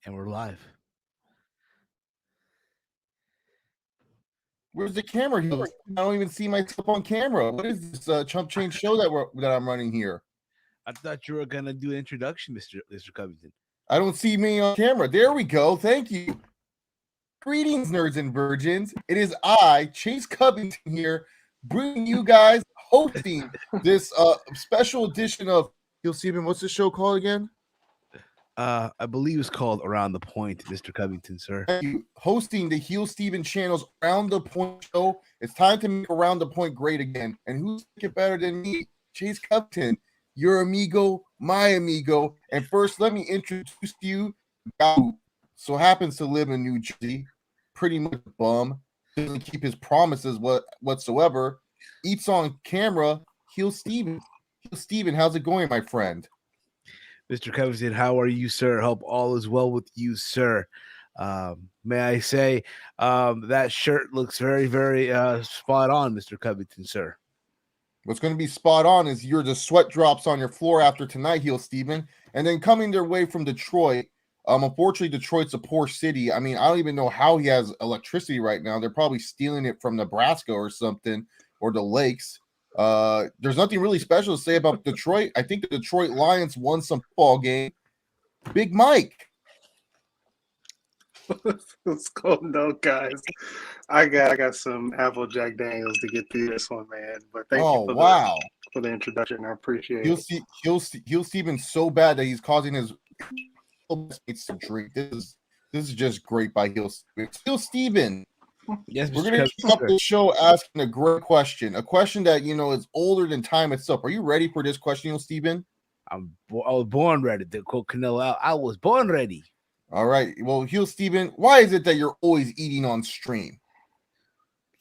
And we're live. Where's the camera? I don't even see myself on camera. What is this chump change show that I'm running here? I thought you were gonna do an introduction, Mr. Covington. I don't see me on camera. There we go. Thank you. Greetings, nerds and virgins. It is I, Chase Covington, here, bringing you guys hosting this special edition of Heel Steven. What's the show called again? I believe it's called Around the Point, Mr. Covington, sir. Thank you. Hosting the Heel Steven channel's Around the Point show. It's time to make Around the Point great again. And who's it better than me, Chase Covington, your amigo, my amigo. And first, let me introduce you to the guy who so happens to live in New Jersey, pretty much a bum, doesn't keep his promises whatsoever, eats on camera, Heel Steven. Heel Steven, how's it going, my friend? Mr. Covington, how are you, sir? Hope all is well with you, sir. May I say that shirt looks very, very spot on, Mr. Covington, sir. What's going to be spot on is the sweat drops on your floor after tonight, Heel Steven. And then coming their way from Detroit. Unfortunately, Detroit's a poor city. I mean, I don't even know how he has electricity right now. They're probably stealing it from Nebraska or something, or the lakes. There's nothing really special to say about Detroit. I think the Detroit Lions won some football game. Big Mike. What's going on, guys? I got some Apple Jack Daniels to get through this one, man. But thank you for the introduction. I appreciate it. He'll Steven so bad that he's causing his mates to drink. This is just great by Heel Steven. Heel Steven. Yes, we're going to kick up the show asking a great question, a question that, is older than time itself. Are you ready for this question, Heel Steven? I was born ready. To quote Canelo out, I was born ready. All right. Well, Heel Steven, why is it that you're always eating on stream?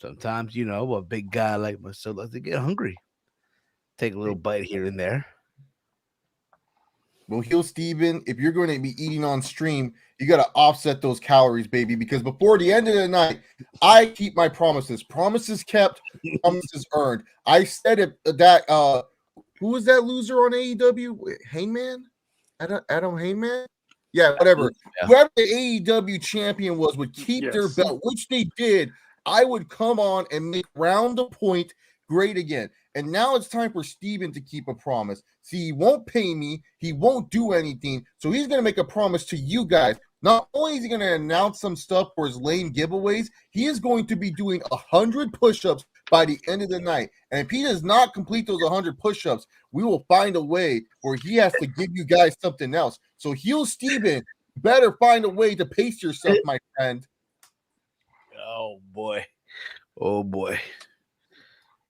Sometimes, a big guy like myself likes to get hungry. Take a little bite here and there. Well, Heel Steven, if you're going to be eating on stream, you got to offset those calories, baby, because before the end of the night, I keep my promises. Promises kept, promises earned. I said it that who was that loser on AEW? Hangman? Adam Hangman? Yeah, whatever. Yeah. Whoever the AEW champion was would keep their belt, which they did. I would come on and make Round the Point great again. And now it's time for Steven to keep a promise. See, he won't pay me. He won't do anything. So he's going to make a promise to you guys. Not only is he going to announce some stuff for his lame giveaways, he is going to be doing 100 push-ups by the end of the night. And if he does not complete those 100 push-ups, we will find a way where he has to give you guys something else. So Heel Steven, better find a way to pace yourself, my friend. Oh, boy. Oh, boy.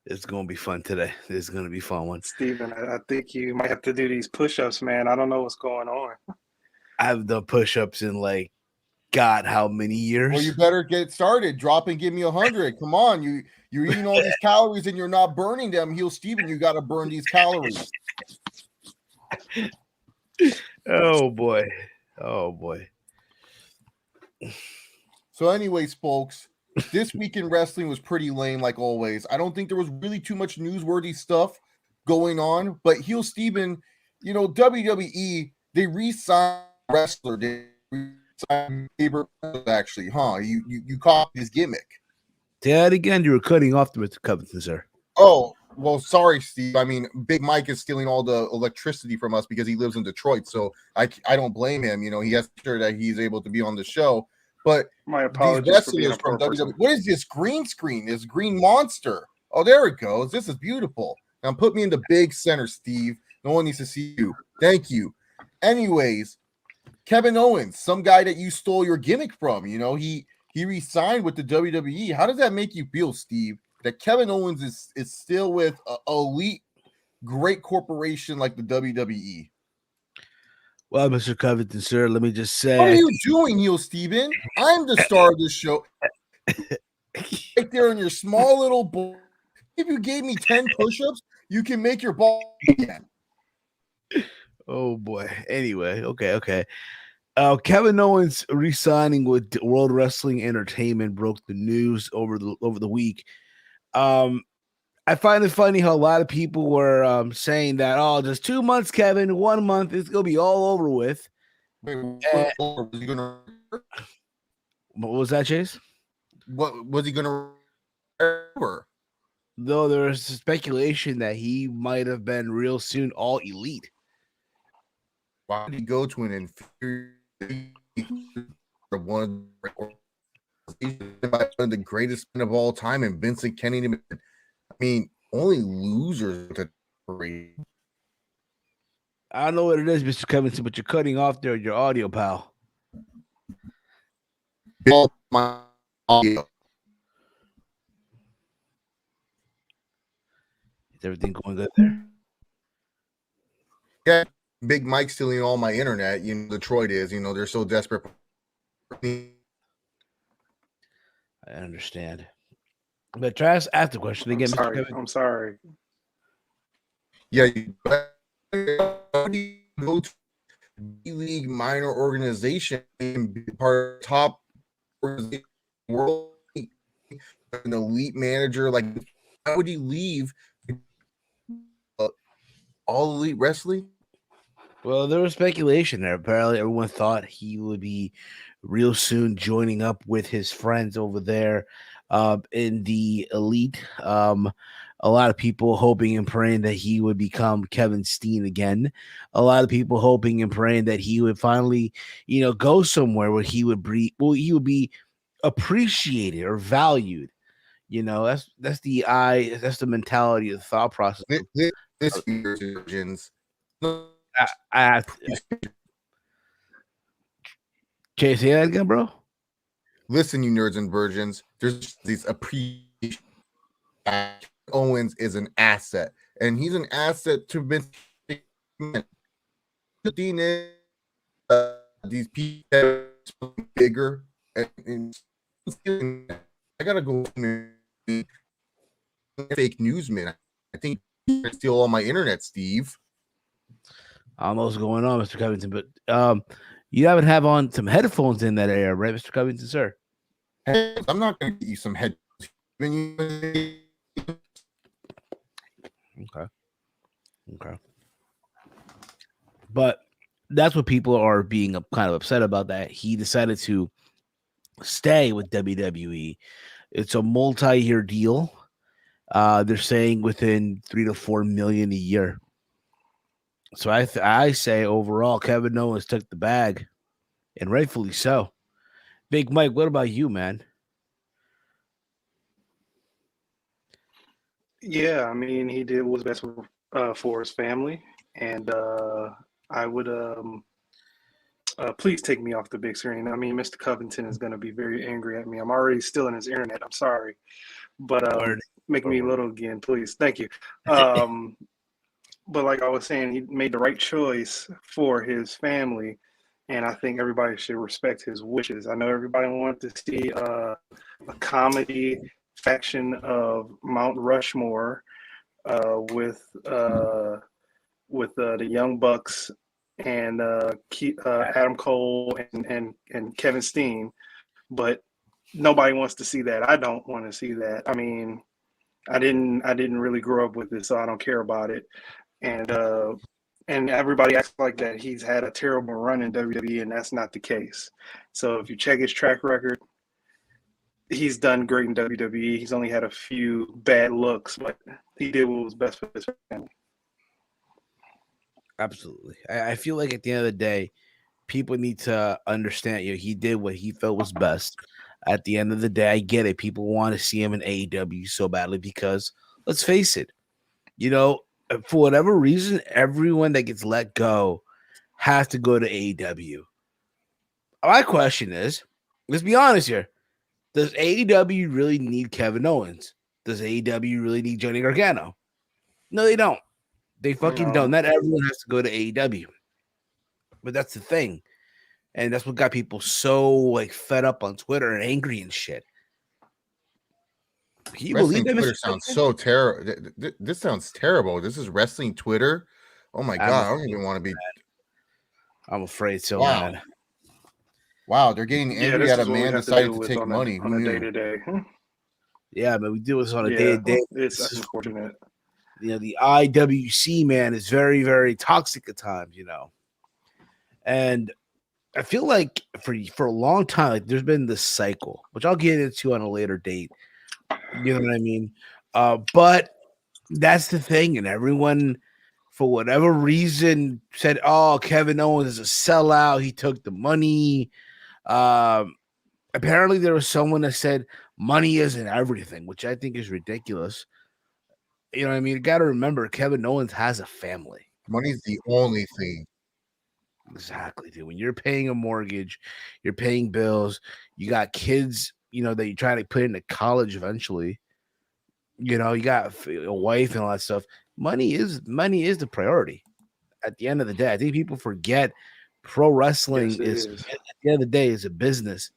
It's going to be fun today. It's going to be a fun one. Steven, I think you might have to do these push-ups, man. I don't know what's going on. I've done push-ups in God, how many years? Well, you better get started. Drop and give me 100. Come on. You're eating all these calories and you're not burning them. Heel Steven, you got to burn these calories. Oh, boy. Oh, boy. So anyways, folks, this week in wrestling was pretty lame, like always. I don't think there was really too much newsworthy stuff going on. But Heel Steven, WWE, they re-signed a wrestler. They re-signed Faber, actually, huh? You caught his gimmick. Say that again. You were cutting off to Mr. Covington, sir. Oh, well, sorry, Steve. I mean, Big Mike is stealing all the electricity from us because he lives in Detroit. So I don't blame him. He has to sure that he's able to be on the show. But my apologies these wrestlers from WWE. What is this green screen? This green monster? Oh, there it goes. This is beautiful. Now put me in the big center, Steve. No one needs to see you. Thank you. Anyways, Kevin Owens, some guy that you stole your gimmick from. He re-signed with the WWE. How does that make you feel, Steve? That Kevin Owens is still with an elite, great corporation like the WWE. Well, Mr. Covington, sir, let me just say. What are you doing, Heel Steven? I'm the star of this show. Right there in your small little ball. If you gave me 10 push-ups, you can make your ball again. Oh, boy. Anyway, okay. Kevin Owens re-signing with World Wrestling Entertainment broke the news over the week. I find it funny how a lot of people were saying that, just 2 months, Kevin, 1 month, it's going to be all over with. Was he gonna? What was that, Chase? What was he gonna? Over? Though there was speculation that he might have been real soon all elite. Why did he go to an inferior one of the greatest men of all time and Vincent Kennedy? I mean, only losers with a I don't know what it is, Mr. Covington, but you're cutting off there your audio, pal. My audio. Is everything going good there? Yeah, Big Mike stealing all my internet. You know, Detroit is. You know, they're so desperate. I understand. But try to ask the question again, Mr. Covington. I'm sorry. Yeah, how do you go to league minor organization and be part of the top world, an elite manager? Like, how would he leave all elite wrestling? Well, there was speculation there. Apparently, everyone thought he would be real soon joining up with his friends over there in the elite. A lot of people hoping and praying that he would become Kevin Steen again. A lot of people hoping and praying that he would finally, go somewhere where he would be appreciated or valued. That's the mentality of the thought process. This virgins. Chase, say that again, bro. Listen, you nerds and virgins. There's these appreciation. Owens is an asset, and he's an asset to Vince. These people bigger, and I gotta go. Fake newsman. I think you steal all my internet, Steve. I don't know what's going on, Mr. Covington, but you haven't have on some headphones in that area, right, Mr. Covington, sir? I'm not going to get you some headphones. Okay. But that's what people are being kind of upset about, that he decided to stay with WWE. It's a multi-year deal. They're saying within $3 to $4 million a year. So I say overall, Kevin Owens took the bag, and rightfully so. Big Mike, what about you, man? Yeah, I mean, he did what was best for his family, and I would please take me off the big screen. I mean, Mr. Covington is going to be very angry at me. I'm already stealing his internet. I'm sorry, but make me little again, please. Thank you. But like I was saying, he made the right choice for his family, and I think everybody should respect his wishes. I know everybody wants to see a comedy faction of Mount Rushmore with the Young Bucks and Adam Cole and Kevin Steen, but nobody wants to see that. I don't want to see that. I mean, I didn't really grow up with it, so I don't care about it. And everybody acts like that he's had a terrible run in WWE, and that's not the case. So if you check his track record, he's done great in WWE. He's only had a few bad looks, but he did what was best for his family. Absolutely. I feel like at the end of the day, people need to understand, he did what he felt was best. At the end of the day, I get it. People want to see him in AEW so badly because, let's face it, for whatever reason, everyone that gets let go has to go to AEW. My question is, let's be honest here. Does AEW really need Kevin Owens? Does AEW really need Johnny Gargano? No, they don't. They fucking don't. Not everyone has to go to AEW. But that's the thing. And that's what got people so fed up on Twitter and angry and shit. Can you believe that? Twitter sounds so terrible. This sounds terrible. This is wrestling Twitter. Oh my god, I don't even want to be. I'm afraid so, wow. man. Wow, they're getting angry at a man decided to take money. On a day-to-day. Yeah, but we do this on a day-to-day. It's unfortunate. The IWC, man, is very, very toxic at times, And I feel like for a long time, like there's been this cycle, which I'll get into on a later date. You know what I mean? But that's the thing, and everyone, for whatever reason, said, "Oh, Kevin Owens is a sellout. He took the money." Apparently, there was someone that said money isn't everything, which I think is ridiculous. You know what I mean? You got to remember, Kevin Owens has a family. Money's the only thing. Exactly, dude. When you're paying a mortgage, you're paying bills, you got kids, that you try to put into college eventually. You got a wife and all that stuff. Money is the priority. At the end of the day, I think people forget pro wrestling is at the end of the day is a business.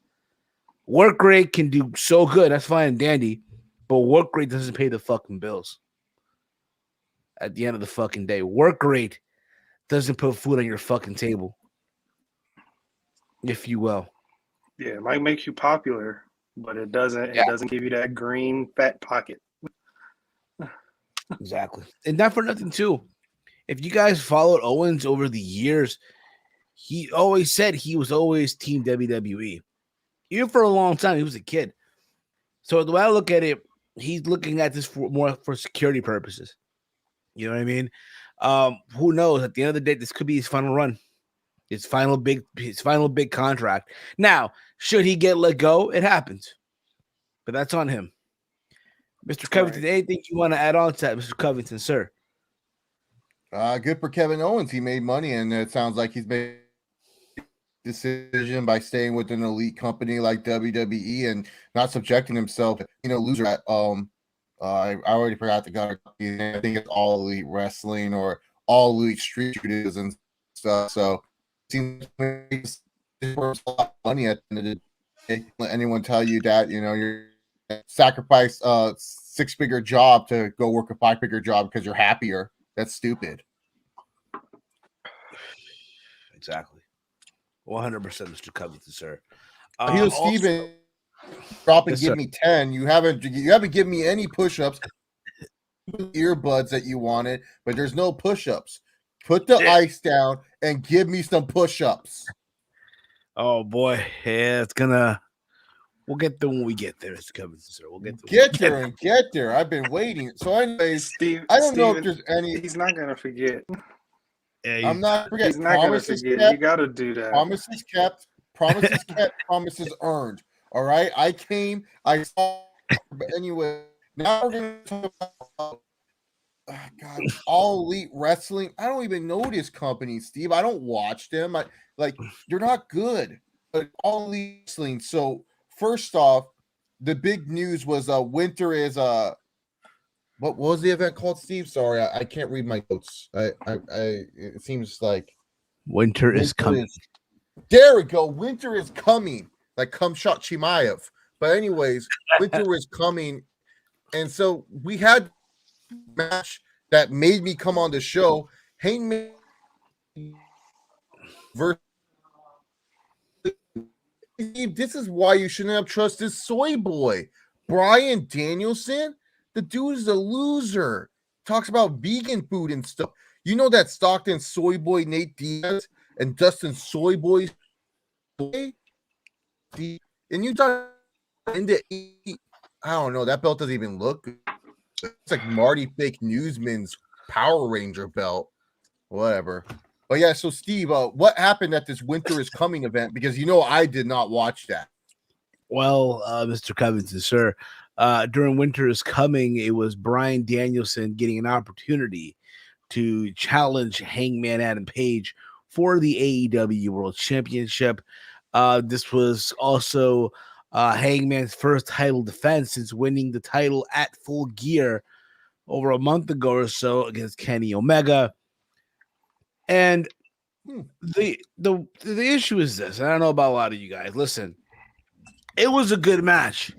Work rate can do so good, that's fine and dandy, but work rate doesn't pay the fucking bills. At the end of the fucking day, work rate doesn't put food on your fucking table, if you will. Yeah, it might make you popular, but it doesn't. Yeah. It doesn't give you that green fat pocket. Exactly, and not for nothing too. If you guys followed Owens over the years, he always said he was always Team WWE. Even for a long time, he was a kid. So the way I look at it, he's looking at this more for security purposes. You know what I mean? Who knows? At the end of the day, this could be his final run, his final big contract. Now, should he get let go? It happens, but that's on him. Mr. Covington, anything you want to add on to that, Mr. Covington, sir? Good for Kevin Owens. He made money, and it sounds like he's made a decision by staying with an elite company like WWE and not subjecting himself, loser at I already forgot the guy. I think it's All Elite Wrestling or All Elite Street Shooters and stuff. So it seems like a lot of money at the end of the day. Let anyone tell you that you're sacrifice a 6-figure job to go work a 5-figure job because you're happier. That's stupid. Exactly. 100%, Mr. Covington, sir. He was Steven. Drop and give me 10. You haven't given me any push-ups. Earbuds that you wanted, but there's no push-ups. Put the ice down and give me some push-ups. Oh boy, yeah, we'll get there when we get there, Mr. Covington, sir. We'll get there. Get there. I've been waiting. So anyways, Steve, I don't know if there's any. He's not gonna forget. Yeah, I'm not forgetting. He's not gonna forget. Kept, you gotta do that. Promises kept. Promises kept. Promises earned. All right, I came, I saw, but anyway, now we're going to talk about, God, All Elite Wrestling. I don't even know this company, Steve. I don't watch them. They're not good, but All Elite Wrestling. So, first off, the big news was Winter is, what was the event called, Steve? Sorry, I can't read my notes. It seems like Winter is coming. There we go. Winter is coming. Like Kumshot Chimaev. But anyways, Winter is coming. And so we had a match that made me come on the show. Hangman versus this is why you shouldn't have trusted Soy Boy. Bryan Danielson, the dude is a loser. Talks about vegan food and stuff. You know that Stockton Soy Boy Nate Diaz and Dustin Soy Boy and you talk into I don't know, that belt doesn't even look good. It's like Marty Fake Newsman's Power Ranger belt. Whatever. But yeah, so Steve, what happened at this Winter is Coming event? Because I did not watch that. Well, Mr. Covington, sir, during Winter is Coming, it was Bryan Danielson getting an opportunity to challenge Hangman Adam Page for the AEW World Championship. This was also Hangman's first title defense since winning the title at Full Gear over a month ago or so against Kenny Omega. And the issue is this. I don't know about a lot of you guys. Listen, it was a good match.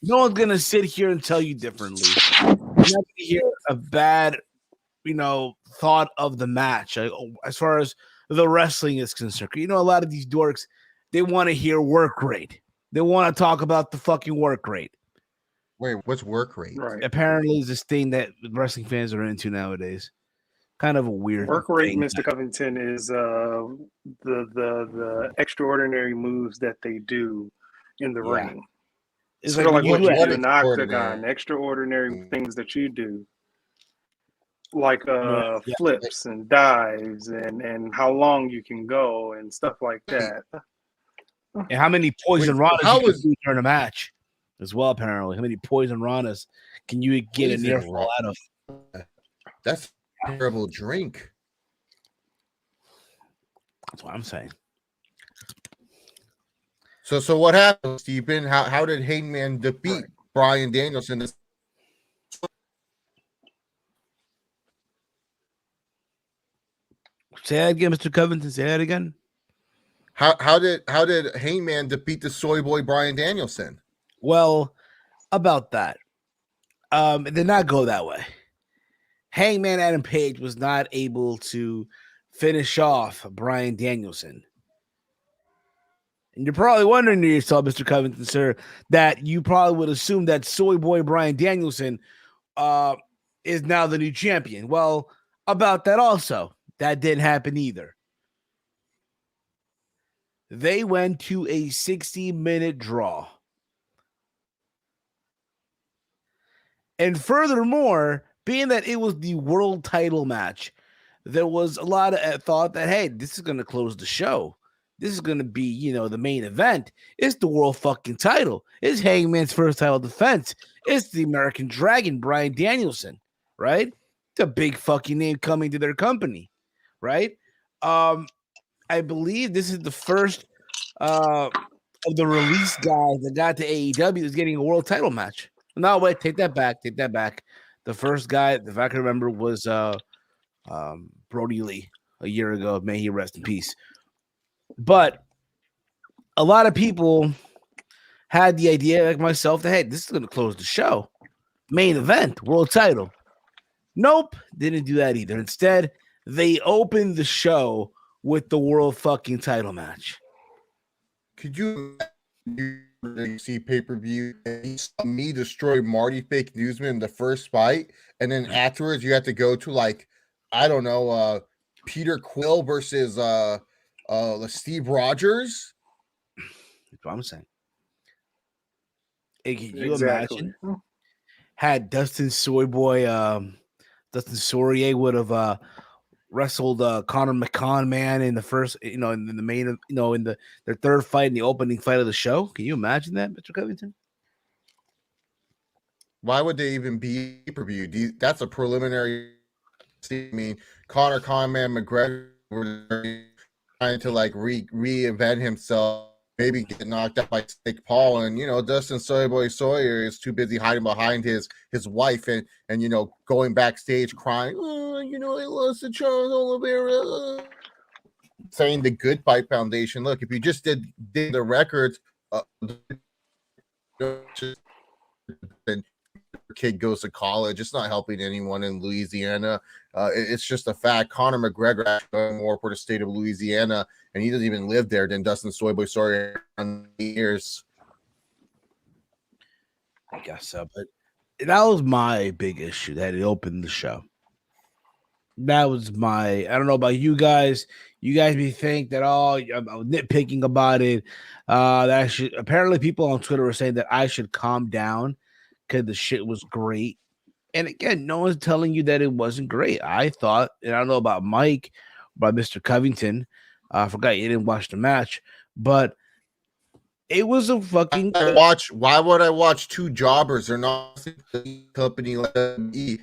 No one's gonna sit here and tell you differently. You're not gonna hear a bad, thought of the match as far as the wrestling is concerned. A lot of these dorks, they want to hear work rate. They want to talk about the fucking work rate. Wait, what's work rate? Right. Apparently, it's this thing that wrestling fans are into nowadays. Kind of a weird Work rate, thing. Mr. Covington, is the extraordinary moves that they do in the Yeah. ring. It's Sort of like what you what do in the octagon, extraordinary? extraordinary things that you do, like Yeah. flips and dives and how long you can go and stuff like that. And how many poison Wait, ranas how you can is- do during a match as well, apparently. How many poison ranas can you get a near fall out of? That's a terrible drink. That's what I'm saying. So what happened, Stephen? How did Hangman defeat Bryan Danielson? Say that again, Mr. Covington. Say that again. How did Hangman defeat the soy boy Bryan Danielson? Well, about that. It did not go that way. Hangman Adam Page was not able to finish off Bryan Danielson. And you're probably wondering to yourself, Mr. Covington, sir, that you probably would assume that soy boy Bryan Danielson is now the new champion. Well, about that also, that didn't happen either. They went to a 60-minute draw. And furthermore, being that it was the world title match, there was a lot of thought that, hey, this is going to close the show. This is going to be, the main event. It's the world fucking title. It's Hangman's first title defense. It's the American Dragon, Bryan Danielson, right? It's a big fucking name coming to their company, right? I believe this is the first of the release guys that got to AEW is getting a world title match. No, wait, take that back. The first guy, if I can remember, was Brody Lee a year ago. May he rest in peace. But a lot of people had the idea, like myself, that, hey, this is going to close the show. Main event, world title. Nope, didn't do that either. Instead, they opened the show with the world fucking title match. Could you see pay-per-view and you saw me destroy Marty Fake Newsman in the first fight, and then afterwards you have to go to, like, I don't know, Peter Quill versus Steve Rogers? That's what I'm saying. Hey, can you imagine had Dustin Soyboy, Dustin Poirier would have wrestled Connor McCon, man, in the first, in the main, in their third fight, in the opening fight of the show? Can you imagine that, Mr. Covington? Why would they even be pay-per-view? That's a preliminary. I mean, Conor McGregor trying to like reinvent himself, maybe get knocked out by Snake Paul, and Dustin Soyboy Sawyer is too busy hiding behind his wife and going backstage crying, I lost to Charles Oliveira, saying the Good Fight Foundation. Look, if you just did the records, then kid goes to college. It's not helping anyone in Louisiana. It's just a fact. Conor McGregor is going more for the state of Louisiana, and he doesn't even live there than Dustin Soyboy Sawyer in years. I guess so, but that was my big issue that it opened the show. That was I don't know about you guys. You guys may think that, I'm nitpicking about it. Apparently people on Twitter were saying that I should calm down because the shit was great. And again, no one's telling you that it wasn't great. I thought, and I don't know about Mike, about Mr. Covington. I forgot you didn't watch the match, but it was a fucking Why would I watch two jobbers? They're not the company like me.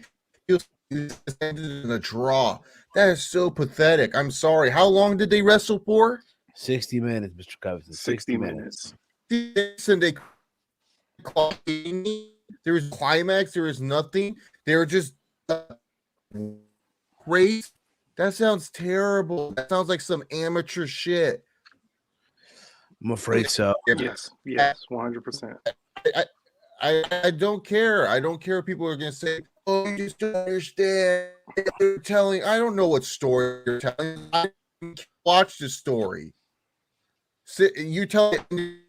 In a draw. That is so pathetic. I'm sorry. How long did they wrestle for? 60 minutes, Mr. Covington. 60 minutes. And they there was climax. There was nothing. They were just crazy. That sounds terrible. That sounds like some amateur shit. I'm afraid so. Yes, 100%. I don't care. I don't care if people are going to say, oh, you just don't understand. You're telling, I don't know what story you're telling. I watch the story. You tell me.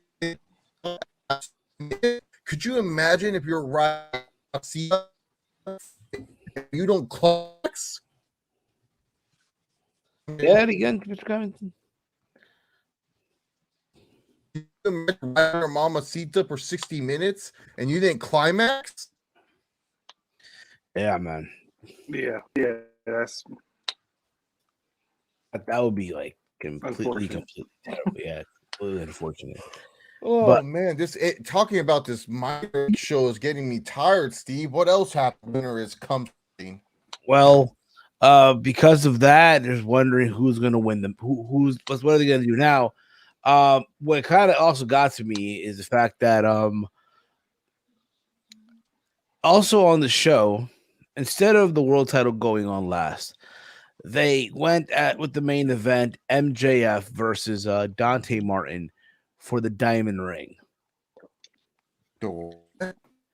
Could you imagine if you're right? You don't clocks? Yeah, again, Mr. Covington. Your Mamacita for 60 minutes and you didn't climax? Yeah, man. Yeah, that's That would be like completely terrible. Yeah, completely unfortunate. Oh man, talking about this minor league show is getting me tired, Steve. What else happened? Winter is coming. Well, because of that, there's wondering who's going to win them. What are they going to do now? What kind of also got to me is the fact that also on the show, instead of the world title going on last, they went with the main event MJF versus Dante Martin for the Diamond Ring.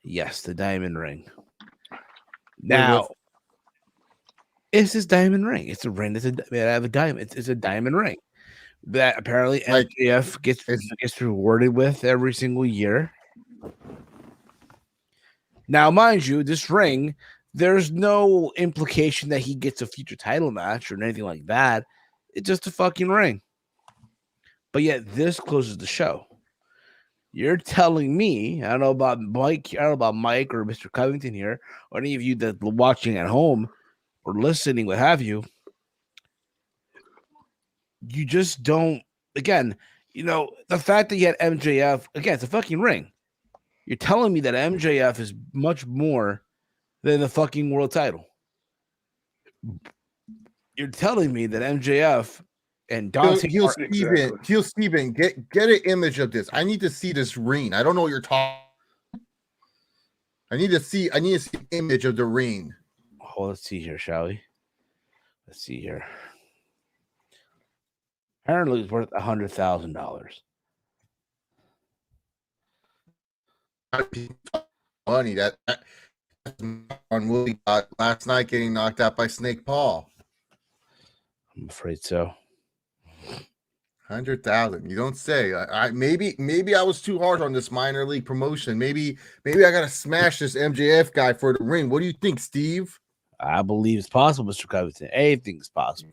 Yes, the Diamond Ring. Now, it's this Diamond Ring. It's a ring. They have a diamond. It's a diamond ring that apparently MJF gets rewarded with every single year. Now, mind you, this ring, there's no implication that he gets a future title match or anything like that. It's just a fucking ring. But yet, this closes the show. You're telling me, I don't know about Mike or Mr. Covington here, or any of you that are watching at home or listening, what have you, you just don't, again, the fact that you had MJF, again, it's a fucking ring. You're telling me that MJF is much more than the fucking world title. You're telling me that MJF and Dante Heel Steven, get an image of this. I need to see this ring. I don't know what you're talking. I need to see an image of the ring. Oh, let's see here, shall we? Let's see here. Apparently it's worth $100,000. Money that on Woodley got last night getting knocked out by Snake Paul. I'm afraid so. 100,000. You don't say. Maybe I was too hard on this minor league promotion. Maybe I gotta smash this MJF guy for the ring. What do you think, Steve? I believe it's possible, Mr. Covington. Anything is possible.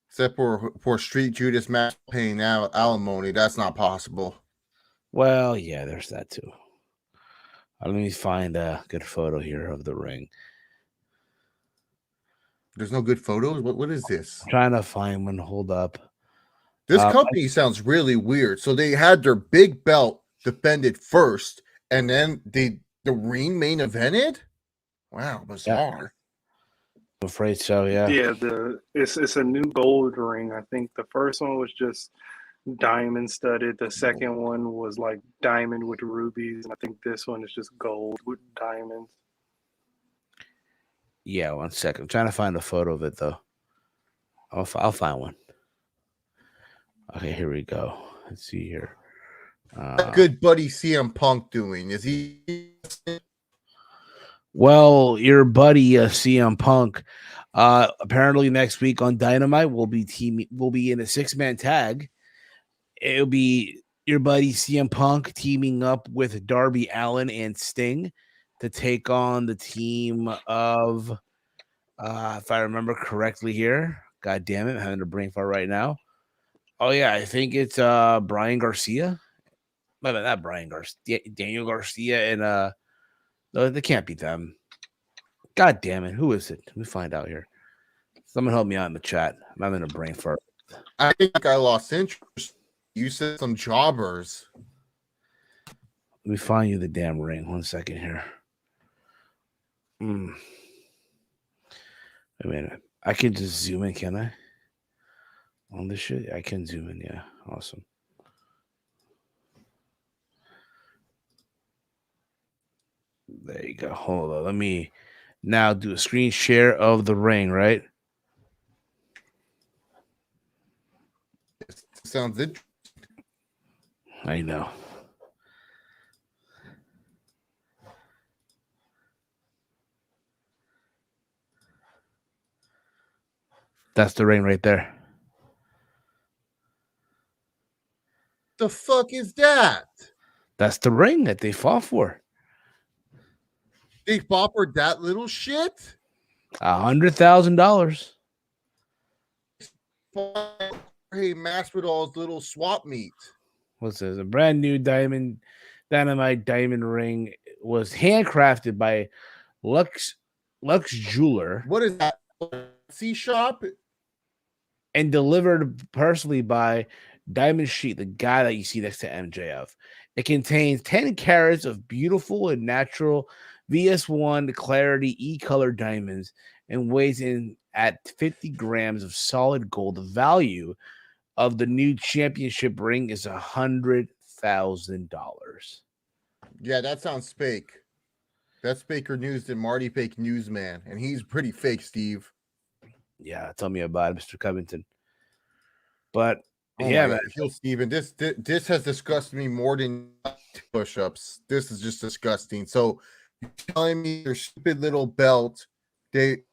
Except for Street Judas match paying now alimony. That's not possible. Well, yeah, there's that too. Let me find a good photo here of the ring. There's no good photos? What is this? I'm trying to find one. Hold up. This company sounds really weird. So they had their big belt defended first, and then the ring main evented? Wow, bizarre. I'm afraid so, yeah. Yeah, it's a new gold ring. I think the first one was just diamond studded. The second one was like diamond with rubies, and I think this one is just gold with diamonds. Yeah, 1 second. I'm trying to find a photo of it though. I'll find one. Okay, here we go. Let's see here. Good buddy CM Punk doing? Is he? Well, your buddy CM Punk, apparently next week on Dynamite will be in a 6-man tag. It'll be your buddy CM Punk teaming up with Darby Allin and Sting to take on the team of, if I remember correctly here, God damn it, I'm having a brain fart right now. Oh yeah, I think it's Brian Garcia. Not Brian Garcia, Daniel Garcia, and no, they can't be them. God damn it, who is it? Let me find out here. Someone help me out in the chat. I'm having a brain fart. I think I lost interest. You said some jobbers. Let me find you the damn ring. 1 second here. Wait a minute. I can just zoom in, can I? On this shit? I can zoom in, yeah. Awesome. There you go. Hold on. Let me now do a screen share of the ring, right? Sounds interesting. I know. That's the ring right there. The fuck is that? That's the ring that they fought for. They fought for that little shit? $100,000. Hey, Masvidal's little swap meet. What's this? A brand new dynamite diamond ring was handcrafted by Lux Jeweler. What is that? C shop? And delivered personally by Diamond Sheet, the guy that you see next to MJF. It contains 10 carats of beautiful and natural VS1 clarity E-color diamonds and weighs in at 50 grams of solid gold. The value of the new championship ring is $100,000. Yeah, that sounds fake. That's faker news than Marty Fake Newsman, and he's pretty fake, Steve. Yeah, tell me about it, Mr. Covington. But yeah, man, Steven, this has disgusted me more than push-ups. This is just disgusting. So you're telling me your stupid little belt, they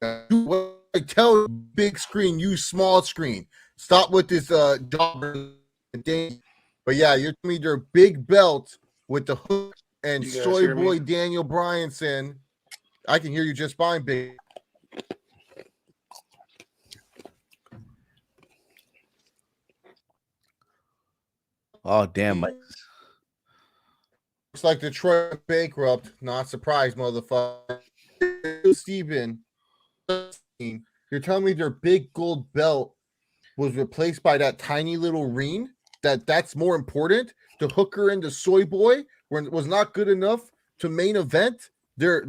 tell you big screen, use small screen. Stop with this jobber thing. But yeah, you're telling me their big belt with the hook and soy boy Daniel Bryanson. I can hear you just fine, big. Oh, damn. Looks like Detroit bankrupt. Not surprised, motherfucker. Steven, you're telling me their big gold belt was replaced by that tiny little ring? That's more important? The hooker and the soy boy was not good enough to main event their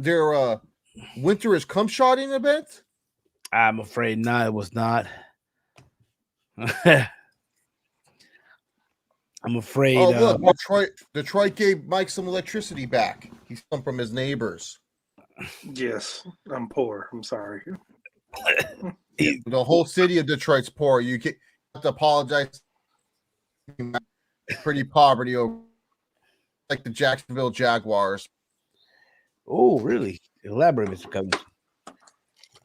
winter is cum shotting event? I'm afraid not. It was not. I'm afraid. Oh, look, Detroit gave Mike some electricity back. He's come from his neighbors. Yes, I'm poor. I'm sorry. The whole city of Detroit's poor. You have to apologize. Pretty poverty over, like the Jacksonville Jaguars. Oh, really? Elaborate, Mr. Covington.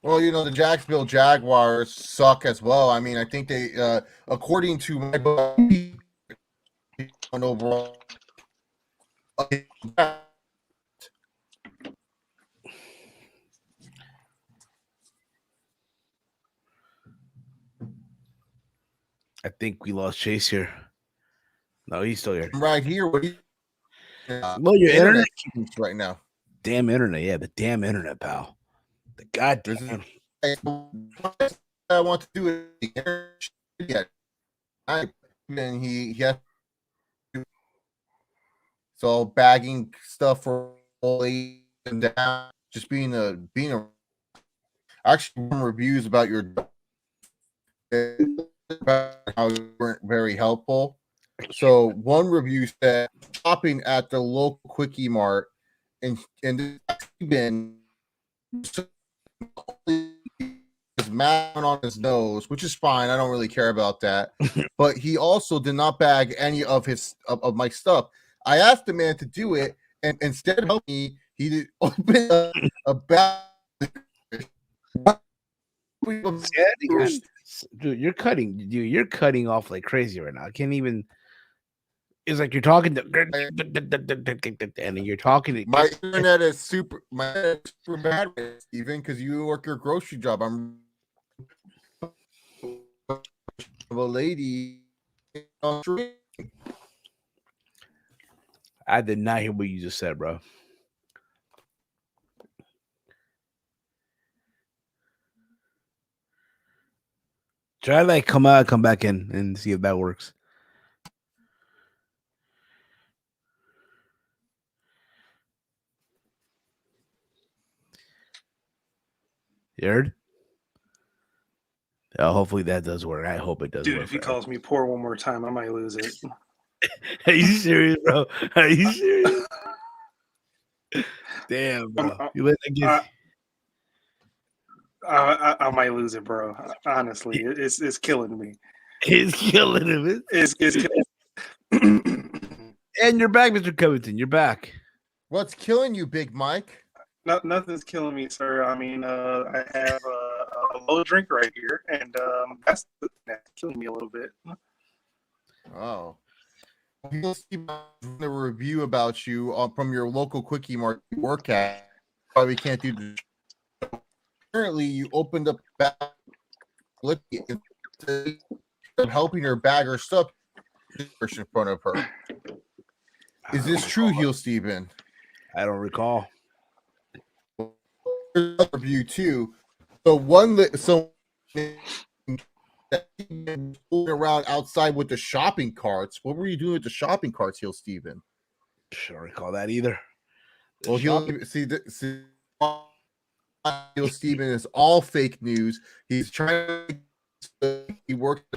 Well, the Jacksonville Jaguars suck as well. I mean, I think they, according to my book, overall. I think we lost Chase here. No, he's still here. I'm right here. Well, your internet right now. Damn internet, yeah, the damn internet, pal. The goddamn. I want to do it. Yeah, and he has. So bagging stuff for and down, just being a actually reviews about your how you weren't very helpful. So one review said shopping at the local quickie mart and been his mask on his nose, which is fine. I don't really care about that. But he also did not bag any of his of my stuff. I asked the man to do it, and instead of helping me, he did open a bag. Dude, you're cutting off like crazy right now. I can't even. It's like you're talking to, and you're talking to. My internet is super bad, Steven, because you work your grocery job. I'm a lady. I did not hear what you just said, bro. Try to come out, come back in, and see if that works. You heard? Hopefully that does work. I hope it does. Dude, work if he calls me poor one more time, I might lose it. Are you serious, bro? Are you serious? Damn, bro. You let that get. I might lose it, bro. Honestly, it's killing me. It's killing him. It's killing. And you're back, Mr. Covington. You're back. What's killing you, Big Mike? Nothing's killing me, sir. I mean, I have a low drink right here, and that's killing me a little bit. Oh. You'll see the review about you from your local quickie mart you work at. Probably can't do the. Currently, you opened up back of helping her bag her stuff in front of her. Is this true, Heel Steven? I don't recall. Another view too. So around outside with the shopping carts. What were you doing with the shopping carts, Heel Steven? I don't recall that either. Well, Heel Steven is all fake news. He's trying to he worked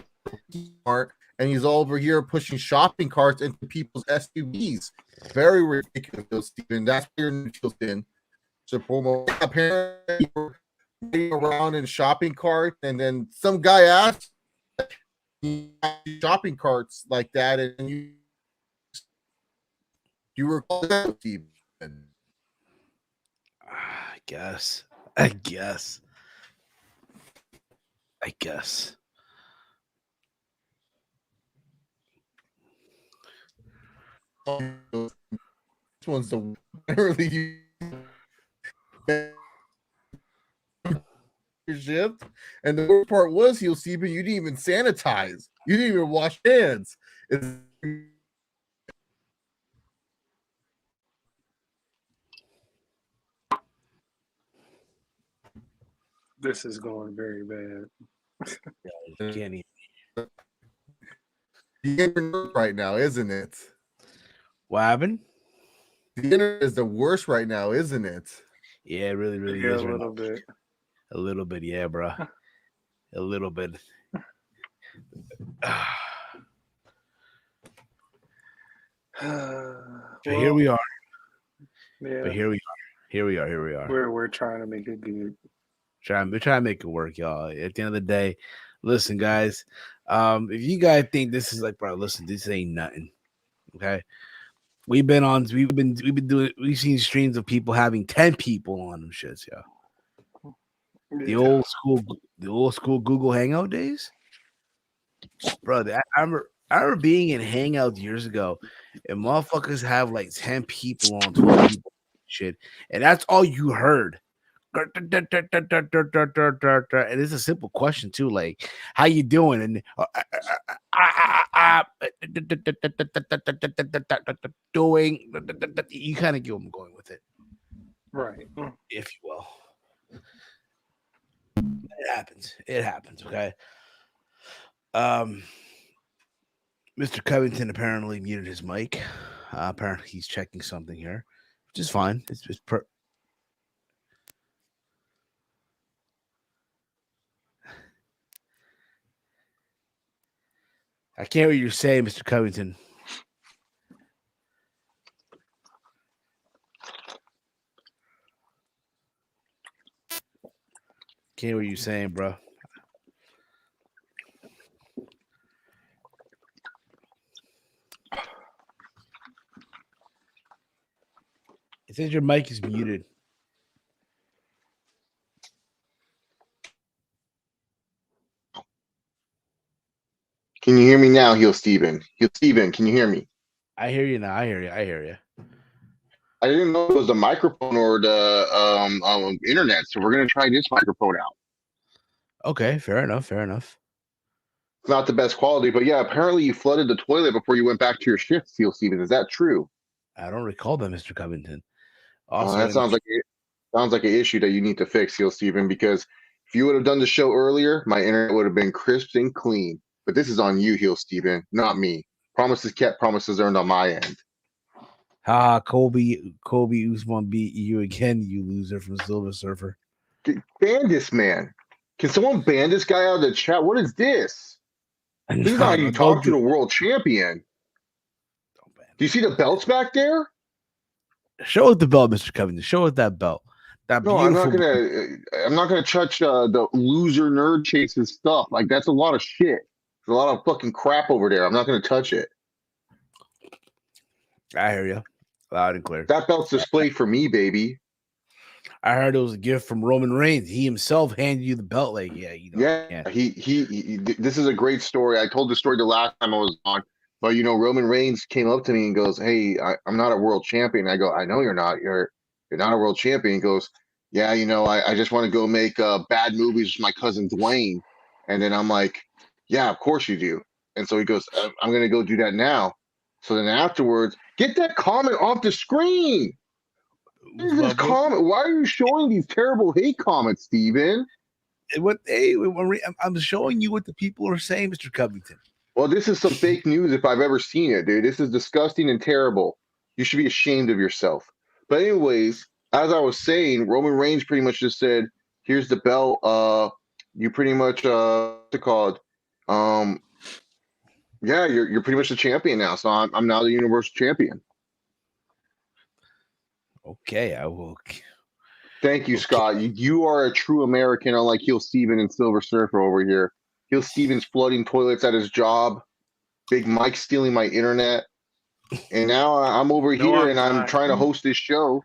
smart, and he's all over here pushing shopping carts into people's SUVs. Very ridiculous, Heel Steven. That's where you're in. So apparently around in shopping cart, and then some guy asked shopping carts like that, and you recall that, Steven? I guess. This one's the early shift, and the worst part was, Heel Steven, you didn't even sanitize. You didn't even wash hands. This is going very bad. Can't The internet right now, isn't it? What happened? The internet is the worst right now, isn't it? Yeah, it really Yeah, is. a little bit. A little bit, yeah, bro. A little bit. Here we are. Yeah. But here we are. We're trying to make it good. We're trying to make it work, y'all. At the end of the day, listen, guys. If you guys think this is like, bro, listen, this ain't nothing. Okay. We've seen streams of people having 10 people on them shits, yo. Yeah. The old school Google Hangout days. Bro, I remember being in Hangouts years ago, and motherfuckers have like 10 people on 12 people shit, and that's all you heard. And it's a simple question too, like how you doing? And doing, you kind of get them going with it, Right? if you will. It happens. Okay. Mr. Covington apparently muted his mic. Apparently he's checking something here, which is fine. I can't hear what you're saying, Mr. Covington. Can't hear what you're saying, bro. It says your mic is muted. Can you hear me now, Heel Steven? Heel Steven, can you hear me? I hear you now. I hear you. I didn't know it was the microphone or the internet, so we're gonna try this microphone out. Okay, fair enough. It's not the best quality, but yeah, apparently you flooded the toilet before you went back to your shift, Heel Steven. Is that true? I don't recall that, Mr. Covington. Also, that sounds like an issue that you need to fix, Heel Steven, because if you would have done the show earlier, my internet would have been crisp and clean. But this is on you, Heel Steven, not me. Promises kept, promises earned on my end. Kobe Usman beat you again, you loser from Silver Surfer. Ban this man. Can someone ban this guy out of the chat? What is this? This is not how you talk to the world champion. Do you see the belts back there? Show us the belt, Mr. Covington. Show us that belt. No, I'm not gonna touch the loser nerd chases stuff. Like, that's a lot of shit. There's a lot of fucking crap over there. I'm not gonna touch it. I hear you. Loud and clear. That belt's displayed for me, baby. I heard it was a gift from Roman Reigns. He himself handed you the belt. Like, yeah. He this is a great story. I told the story the last time I was on, but Roman Reigns came up to me and goes, "Hey, I'm not a world champion." I go, "I know you're not. You're not a world champion." He goes, "Yeah, I just want to go make bad movies with my cousin Dwayne." And then I'm like, Yeah, of course you do. And so he goes, I'm going to go do that now. So then afterwards, get that comment off the screen. What is this comment? Why are you showing these terrible hate comments, Steven? I'm showing you what the people are saying, Mr. Covington. Well, this is some fake news if I've ever seen it, dude. This is disgusting and terrible. You should be ashamed of yourself. But anyways, as I was saying, Roman Reigns pretty much just said, here's the belt. You pretty much what's it called? Yeah, you're pretty much the champion now. So I'm now the Universal Champion. Okay, I will. Thank you, Scott. You are a true American, unlike Heel Steven and Silver Surfer over here. Heel Steven's flooding toilets at his job. Big Mike stealing my internet. And now I'm over here and I'm trying to host this show.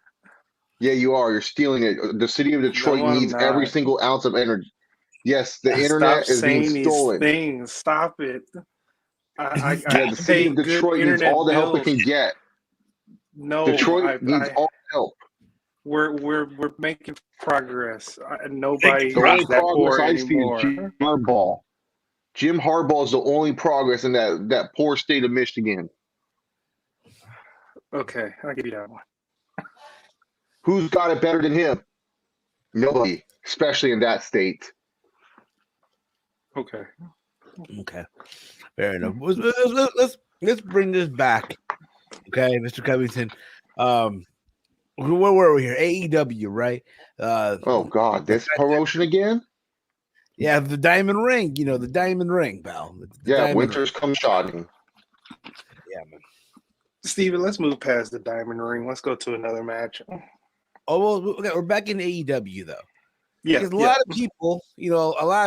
Yeah, you are. You're stealing it. The city of Detroit needs every single ounce of energy. Yes, the internet is being stolen. Things. Stop it. The city of Detroit needs all the help it can get. No, Detroit needs all the help. We're making progress. Nobody the only that progress poor I see is Jim Harbaugh. Jim Harbaugh is the only progress in that poor state of Michigan. Okay, I'll give you that one. Who's got it better than him? Nobody, especially in that state. Okay. Fair enough. Let's bring this back. Okay, Mr. Covington. Where were we here? AEW, right? Oh God, this promotion again? Yeah, the Diamond Ring. You know, the Diamond Ring, pal. Winter's come shotting. Yeah, man. Steven, let's move past the Diamond Ring. Let's go to another match. Oh, well, okay, we're back in AEW, though. Yeah. Because a lot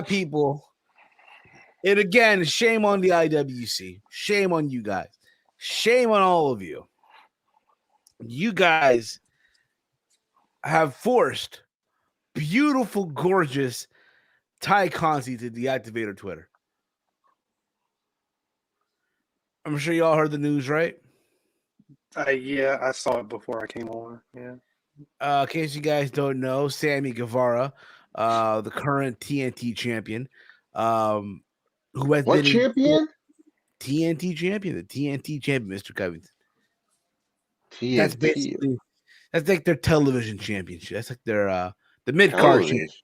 of people, and again, shame on the IWC. Shame on you guys. Shame on all of you. You guys have forced beautiful, gorgeous Ty Conti to deactivate her Twitter. I'm sure y'all heard the news, right? Yeah, I saw it before I came on. Yeah. In case you guys don't know, Sammy Guevara, the current TNT champion, who has been champion? TNT champion, the TNT champion, Mr. Covington. TNT. That's basically like their television championship. That's like their the mid card championship.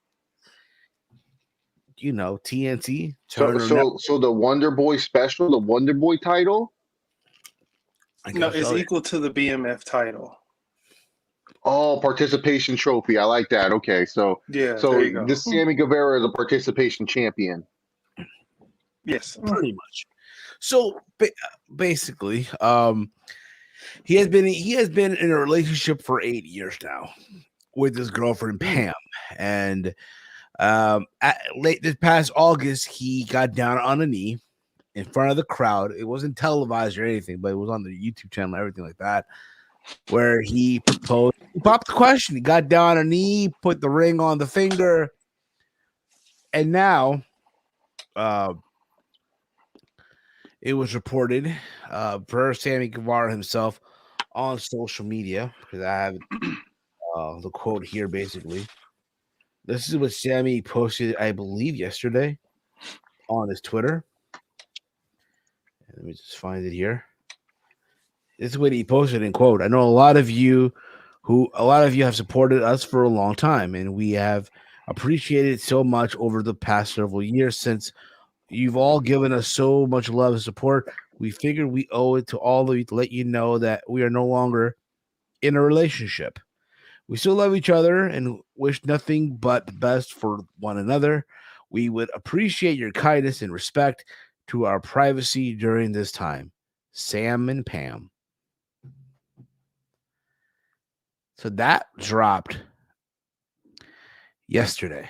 You know, TNT. So the Wonder Boy special, the Wonder Boy title. No, it's equal to the BMF title. Oh, participation trophy. I like that. Okay, so there you go. This Sammy Guevara is a participation champion. Yes, pretty much. So basically, he has been in a relationship for 8 years now with his girlfriend Pam, and this past August he got down on a knee in front of the crowd. It wasn't televised or anything, but it was on the YouTube channel, everything like that, where he proposed. He popped the question. He got down on a knee, put the ring on the finger, and now it was reported per Sammy Guevara himself on social media, because I have the quote here basically. This is what Sammy posted, I believe, yesterday on his Twitter. Let me just find it here. This is what he posted in quote. I know a lot of you have supported us for a long time, and we have appreciated it so much over the past several years. Since you've all given us so much love and support, we figured we owe it to all of you to let you know that we are no longer in a relationship. We still love each other and wish nothing but the best for one another. We would appreciate your kindness and respect to our privacy during this time. Sam and Pam. So that dropped yesterday.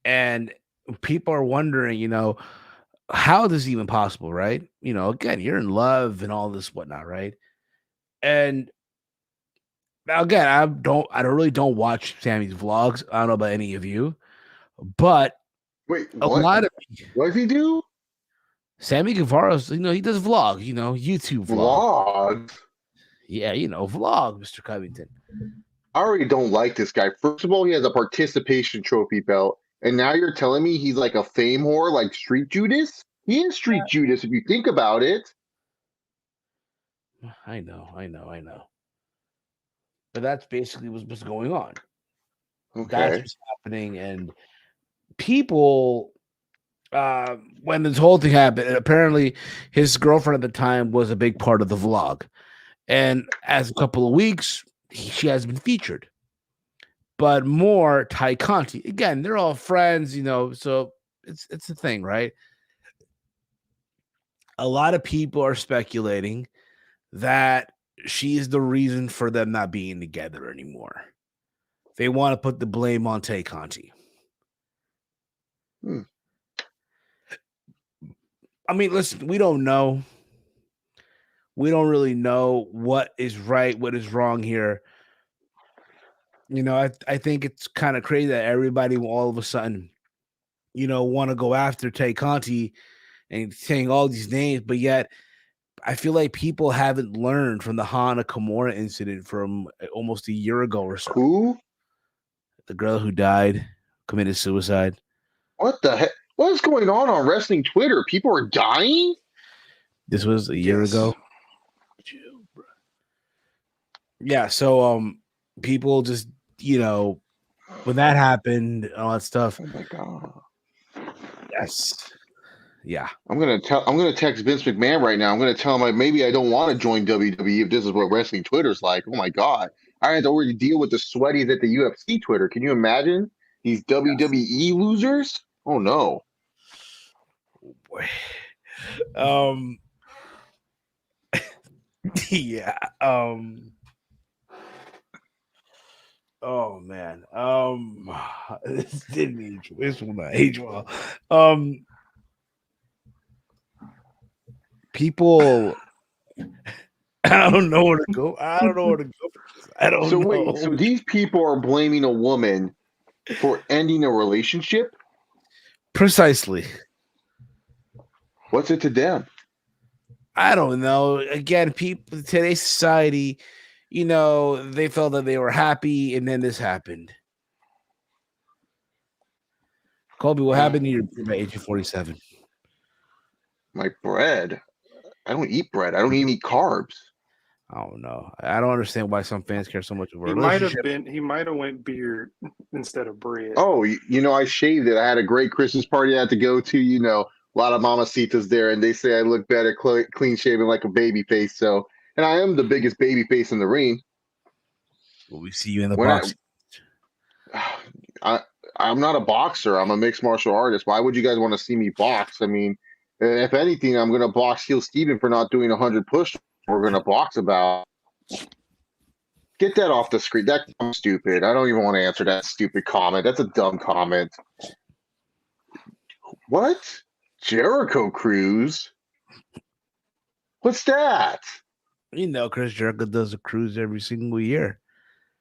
And people are wondering, how is this even possible, right? Again, you're in love and all this whatnot, right? And again, I really don't watch Sammy's vlogs. I don't know about any of you, but wait, a lot of what does he do? Sammy Guevara's, he does vlog, YouTube vlog. Yeah, vlog, Mr. Covington. I already don't like this guy. First of all, he has a participation trophy belt, And now you're telling me he's like a fame whore, like Street Judas? He is Street Judas if you think about it. I know. But that's basically what's going on. Okay. That's what's happening. And people, when this whole thing happened, apparently his girlfriend at the time was a big part of the vlog. And as a couple of weeks, she has been featured. But more Conti. Again, they're all friends, so it's a thing, right? A lot of people are speculating that she's the reason for them not being together anymore. They want to put the blame on Conti. I mean, listen, we don't know. We don't really know what is right, what is wrong here. I think it's kind of crazy that everybody will all of a sudden, want to go after Conti and saying all these names, but yet I feel like people haven't learned from the Hana Kimura incident from almost a year ago or so. Who? The girl who died, committed suicide. What the heck? What is going on wrestling Twitter? People are dying? This was a year ago. Yeah, so people just, when that happened, all that stuff. Oh my god. Yes. Yeah. I'm gonna text Vince McMahon right now. I'm gonna tell him like maybe I don't want to join WWE if this is what wrestling Twitter's like. Oh my god. I had to already deal with the sweaties at the UFC Twitter. Can you imagine these WWE losers? Oh no. Oh boy. Yeah. Oh man. This didn't age. This will not age well. People, I don't know where to go. I don't know. Wait, so these people are blaming a woman for ending a relationship? Precisely. What's it to them? I don't know. Again, people, today's society, they felt that they were happy, and then this happened. Colby, what happened to your by age 47? My bread. I don't eat bread. I don't even eat carbs. I don't know. I don't understand why some fans care so much about He might have went beard instead of bread. Oh, I shaved it. I had a great Christmas party I had to go to. A lot of mamacitas there, and they say I look better clean shaven like a baby face. So, and I am the biggest baby face in the ring. Well, we see you in the box. I'm not a boxer. I'm a mixed martial artist. Why would you guys want to see me box? I mean, if anything, I'm going to box Heel Steven for not doing 100 push. We're going to box about. Get that off the screen. That's stupid. I don't even want to answer that stupid comment. That's a dumb comment. What? Jericho cruise? What's that? Chris Jericho does a cruise every single year.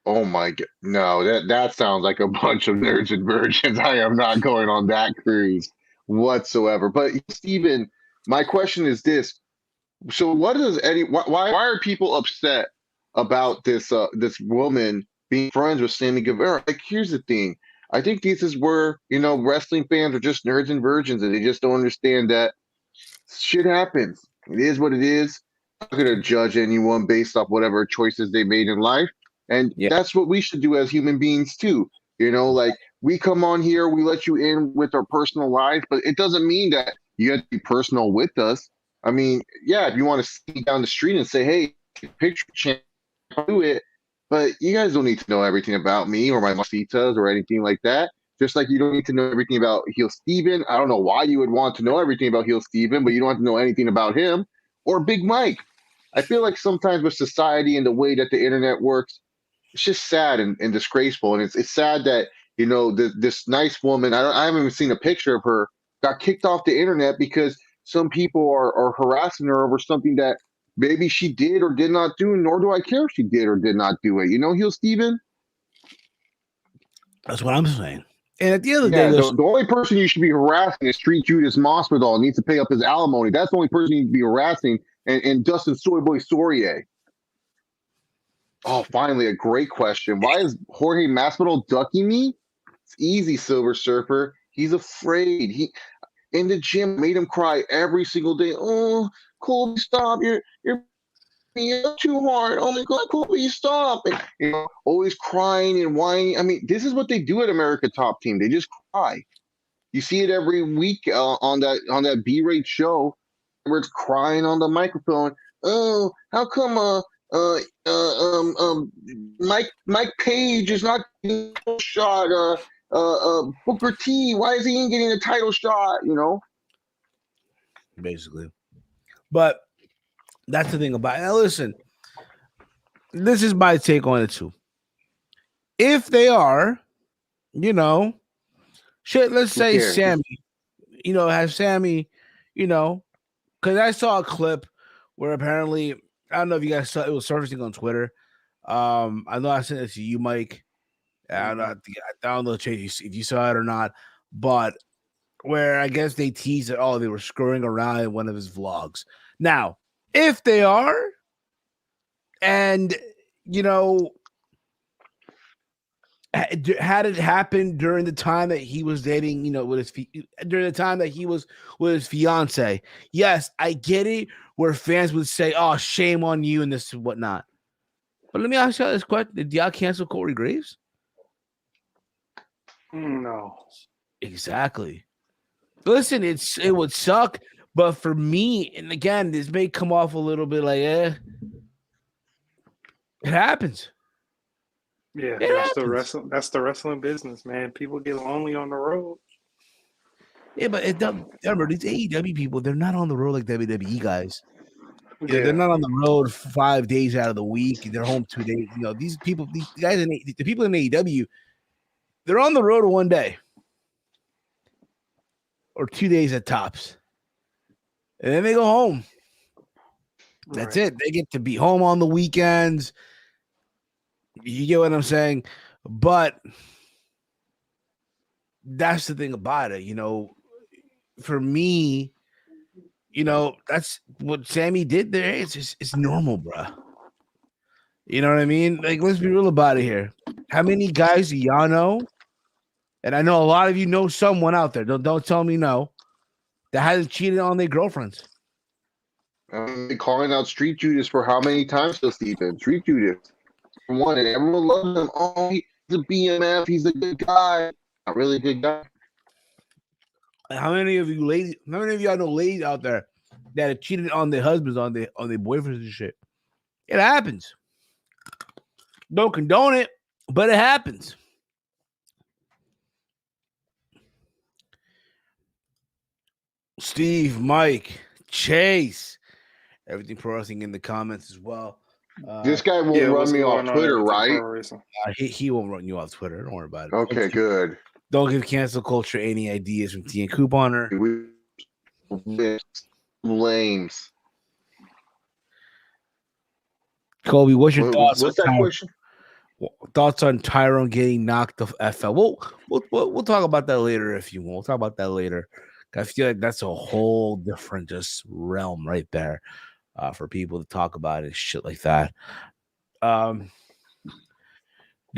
Oh my god. No, that sounds like a bunch of nerds and virgins. I am not going on that cruise whatsoever. But Steven, my question is this. So what does why are people upset about this woman being friends with Sammy Guevara? Like, here's the thing. I think this is where, wrestling fans are just nerds and virgins, and they just don't understand that shit happens. It is what it is. I'm not going to judge anyone based off whatever choices they made in life. And that's what we should do as human beings too. Like, we come on here, we let you in with our personal life, but it doesn't mean that you have to be personal with us. I mean, yeah, if you want to see me down the street and say, hey, picture chance, do it. But you guys don't need to know everything about me or my masitas or anything like that. Just like you don't need to know everything about Heel Steven. I don't know why you would want to know everything about Heel Steven, but you don't have to know anything about him or Big Mike. I feel like sometimes with society and the way that the internet works, it's just sad and disgraceful. And it's sad that, this nice woman, I haven't even seen a picture of her, got kicked off the internet because some people are harassing her over something that maybe she did or did not do, nor do I care if she did or did not do it. Heel Steven? That's what I'm saying. And at the end of the day, the only person you should be harassing is Street Judas Masvidal. Needs to pay up his alimony. That's the only person you need to be harassing. And Dustin Soyboy Poirier. Oh, finally, a great question. Why is Jorge Masvidal ducking me? It's easy, Silver Surfer. He's afraid. He in the gym made him cry every single day. Oh, Colby, stop! You're being up too hard. Oh my God, Colby, stop! And, always crying and whining. I mean, this is what they do at America Top Team. They just cry. You see it every week on that B-rate show where it's crying on the microphone. Oh, how come Mike Page is not getting a shot? Booker T, why is he getting a title shot? Basically. But that's the thing about it. Now, listen, this is my take on it too. If they are, let's say Sammy, have Sammy, because I saw a clip where apparently, I don't know if you guys saw it was surfacing on Twitter. I know I sent it to you, Mike. I don't know, Chase, if you saw it or not, but where I guess they teased that, they were screwing around in one of his vlogs. Now, if they are, and, had it happened during the time that he was dating, during the time that he was with his fiance, yes, I get it, where fans would say, oh, shame on you and this and whatnot. But let me ask you this question. Did y'all cancel Corey Graves? No. Exactly. Listen, it would suck, but for me, and again, this may come off a little bit like, it happens. Yeah, that's the wrestling business, man. People get lonely on the road. Yeah, but remember, these AEW people, they're not on the road like WWE guys. Yeah. They're not on the road 5 days out of the week. They're home 2 days. These people, the people in AEW, they're on the road 1 day or 2 days at tops, and then they go home. That's it. They get to be home on the weekends. You get what I'm saying? But that's the thing about it. For me, that's what Sammy did there. It's normal, bro. You know what I mean? Like, let's be real about it here. How many guys do y'all know? And I know a lot of you know someone out there. Don't tell me no. That hasn't cheated on their girlfriends. Calling out Street Judas for how many times still, Steven? Street Judas. For one, and everyone loves him. Oh, he's a BMF. He's a good guy. Not really a good guy. How many of you ladies? How many of y'all know ladies out there that have cheated on their husbands, on their boyfriends and shit? It happens. Don't condone it, but it happens. Steve, Mike, Chase, everything pro wrestling in the comments as well. This guy won't run me off Twitter, right? He won't run you off Twitter. Don't worry about it. Okay, good. Don't give cancel culture any ideas from T and Couponer. Lames. Colby, what's your thoughts? What's that question? Thoughts on Tyron getting knocked the F out? We'll talk about that later if you want. We'll talk about that later. I feel like that's a whole different just realm right there for people to talk about and shit like that. Do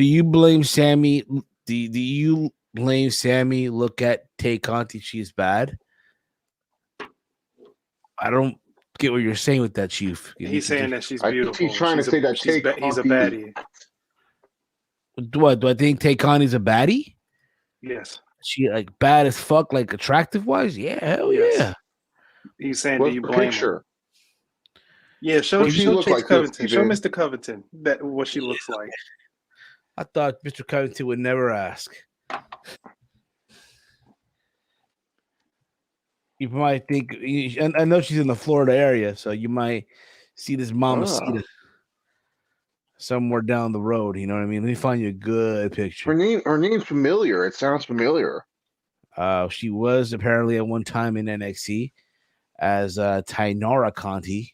you blame Sammy? Do you blame Sammy? Look at Tay Conti. She's bad. I don't get what you're saying with that, Chief. He's saying that she's beautiful. I think he's trying to say that he's a baddie. What do I think? Tay Conti's a baddie? Yes. She like bad as fuck, like attractive wise? Yeah, hell yeah. He's saying, do you blame her? Yeah, show Chase like Covington. Show Mr. Covington what she looks like. I thought Mr. Covington would never ask. You might think, I know she's in the Florida area, so you might see this Mamacita somewhere down the road. You know what I mean? Let me find you a good picture. Her name's familiar. It sounds familiar. She was apparently at one time in NXT as Tainara Conti.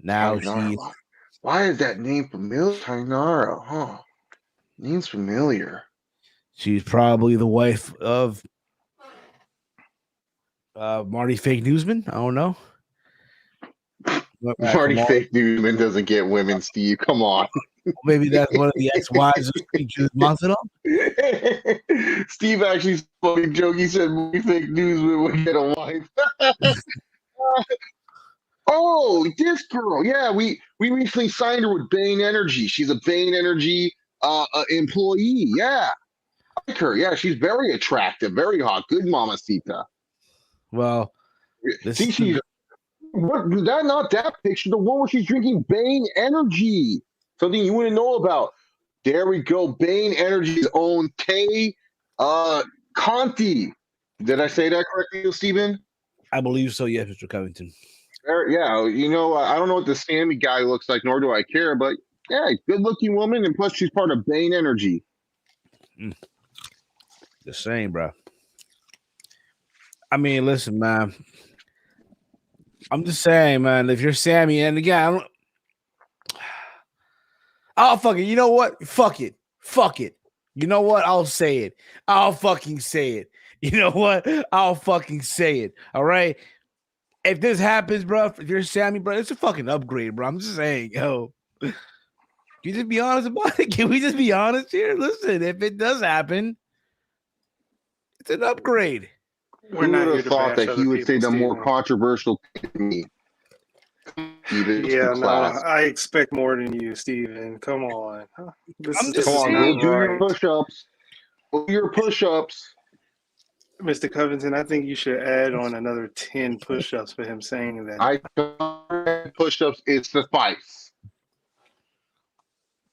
Now she's... Why is that name familiar? Tainara, huh? Name's familiar. She's probably the wife of Marty Fake Newsman. I don't know. Marty Fake Newsman doesn't get women, Steve. Come on. Maybe that's one of the ex-wives of Masvidal. Steve actually said a funny joke. He said, "We fake news would get a wife." Oh, this girl. Yeah, we recently signed her with Bain Energy. She's a Bain Energy employee. Yeah, I like her. Yeah, she's very attractive, very hot. Good mamacita. Well, this See, is she's what that not that picture, the one where she's drinking Bain Energy. Something you wouldn't know about. There we go. Bain Energy's own Conti. Did I say that correctly, Steven? I believe so, yes, Mr. Covington. Yeah, you know, I don't know what the Sammy guy looks like, nor do I care, but yeah, good-looking woman, and plus she's part of Bain Energy. The same, bro. I mean, listen, man. I'm just saying, man, if you're Sammy, and again, I don't. Oh, fuck it. You know what? Fuck it. Fuck it. You know what? I'll say it. I'll fucking say it. You know what? I'll fucking say it. All right? If this happens, bro, if you're Sammy, bro, it's a fucking upgrade, bro. I'm just saying, yo. Can you just be honest about it? Can we just be honest here? Listen, if it does happen, it's an upgrade. We're Who not would here have to thought bash that other he would say people, the more Steven. controversial thing to me? Yeah, no, I expect more than you, Steven. Come on. I'm just Come on, saying. go do your right. push-ups. Go do your push-ups. Mr. Covington, I think you should add on another 10 push-ups for him saying that. Push-ups is suffice.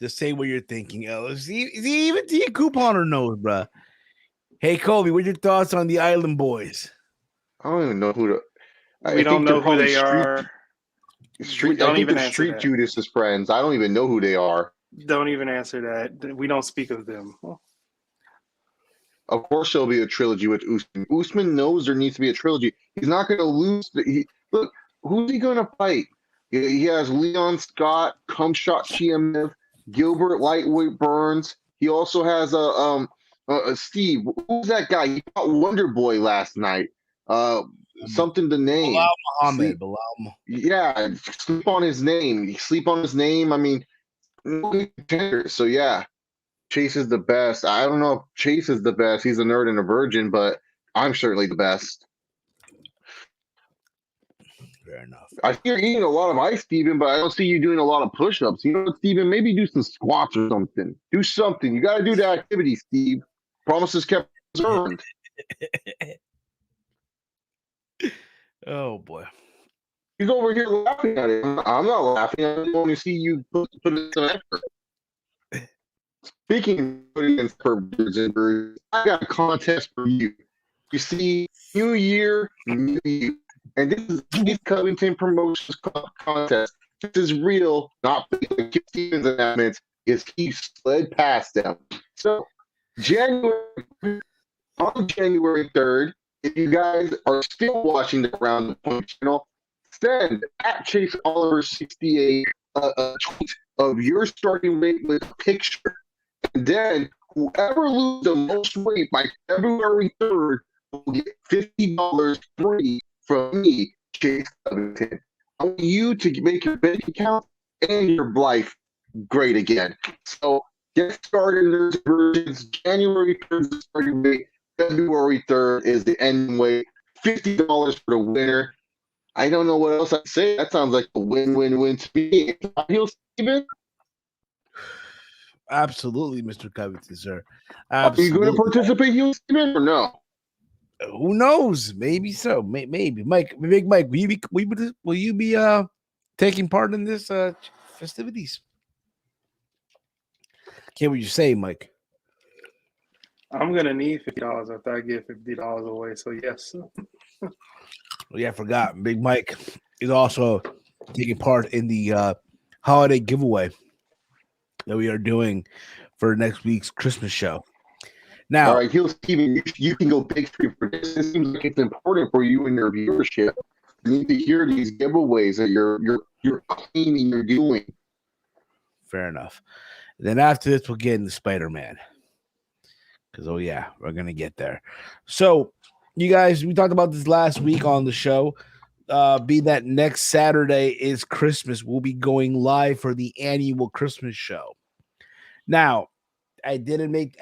Just say what you're thinking, Ellis. Even Tia Couponer knows, bro. Hey, Colby, what are your thoughts on the Island Boys? I don't even know who to. We don't know who they are. Don't even answer Street that. Judas' friends. I don't even know who they are. Don't even answer that. We don't speak of them. Of course, there'll be a trilogy with Usman. Usman knows there needs to be a trilogy. He's not going to lose. Look, who's he going to fight? He has Leon Scott, Cumshot Chimaev, Gilbert Lightweight Burns. He also has Steve. Who's that guy? He fought Wonder Boy last night. Something to name. Bilal Muhammad. Yeah, sleep on his name. Sleep on his name. I mean, no good contender. So yeah. Chase is the best. I don't know if Chase is the best. He's a nerd and a virgin, but I'm certainly the best. Fair enough. I see you're eating a lot of ice, Steven, but I don't see you doing a lot of push-ups. You know what, Steven? Maybe do some squats or something. Do something. You got to do the activity, Steve. Promises kept earned. Oh, boy. He's over here laughing at it. I'm not laughing. I just want to see you put in some effort. Speaking of putting in for beards and birds, I got a contest for you. You see, New Year, New You. And this is Keith Covington Promotions contest. This is real, not like Stevens announcements. Is he slid past them? So, on January 3rd, if you guys are still watching the Around the Point channel, send at Chase Oliver 68 a tweet of your starting weight with a picture. And then whoever loses the most weight by February 3rd will get $50 free from me, Chase Covington. I want you to make your bank account and your life great again. So get started in those versions. January 3rd is the starting weight. February 3rd is the ending weight. $50 for the winner. I don't know what else I'd say. That sounds like a win-win-win to me. Steven? Absolutely, Mr. Covington, sir. Absolutely. Are you going to participate, Steven, or no? Who knows? Maybe so. Maybe, Mike. Big Mike. Will you be taking part in this festivities? Can't what you say, Mike? I'm gonna need $50 after I give $50 away. So yes. Oh yeah, I forgot. Big Mike is also taking part in the holiday giveaway that we are doing for next week's Christmas show. Now, all right, Steven, you can go big three for this. It seems like it's important for you and your viewership. You need to hear these giveaways that you're claiming you're doing. Fair enough. Then after this, we'll get into Spider-Man. Because, oh yeah, we're going to get there. So, you guys, we talked about this last week on the show. Be that next Saturday is Christmas. We'll be going live for the annual Christmas show. Now, I did make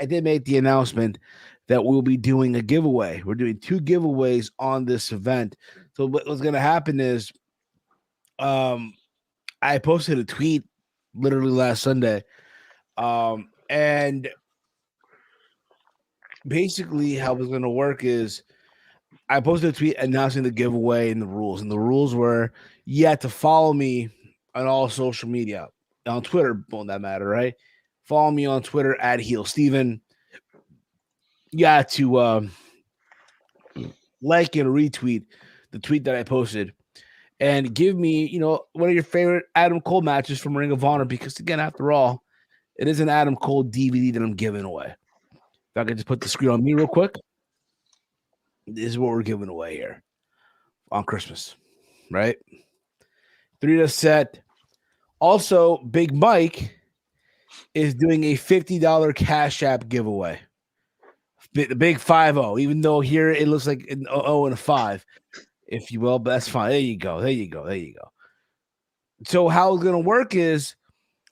the announcement that we'll be doing a giveaway. We're doing 2 giveaways on this event. So what's going to happen is I posted a tweet literally last Sunday. And basically how it was going to work is I posted a tweet announcing the giveaway and the rules. And the rules were you had to follow me on all social media, on Twitter, on that matter, right? Follow me on Twitter at Heel Steven. You had to like and retweet the tweet that I posted and give me, one of your favorite Adam Cole matches from Ring of Honor, because again, after all, it is an Adam Cole DVD that I'm giving away. If I could just put the screen on me real quick. This is what we're giving away here on Christmas, right? 3 set. Also, Big Mike is doing a $50 Cash App giveaway. The big 5-0, even though here it looks like an 0 and a 5, if you will, but that's fine. There you go. So how it's going to work is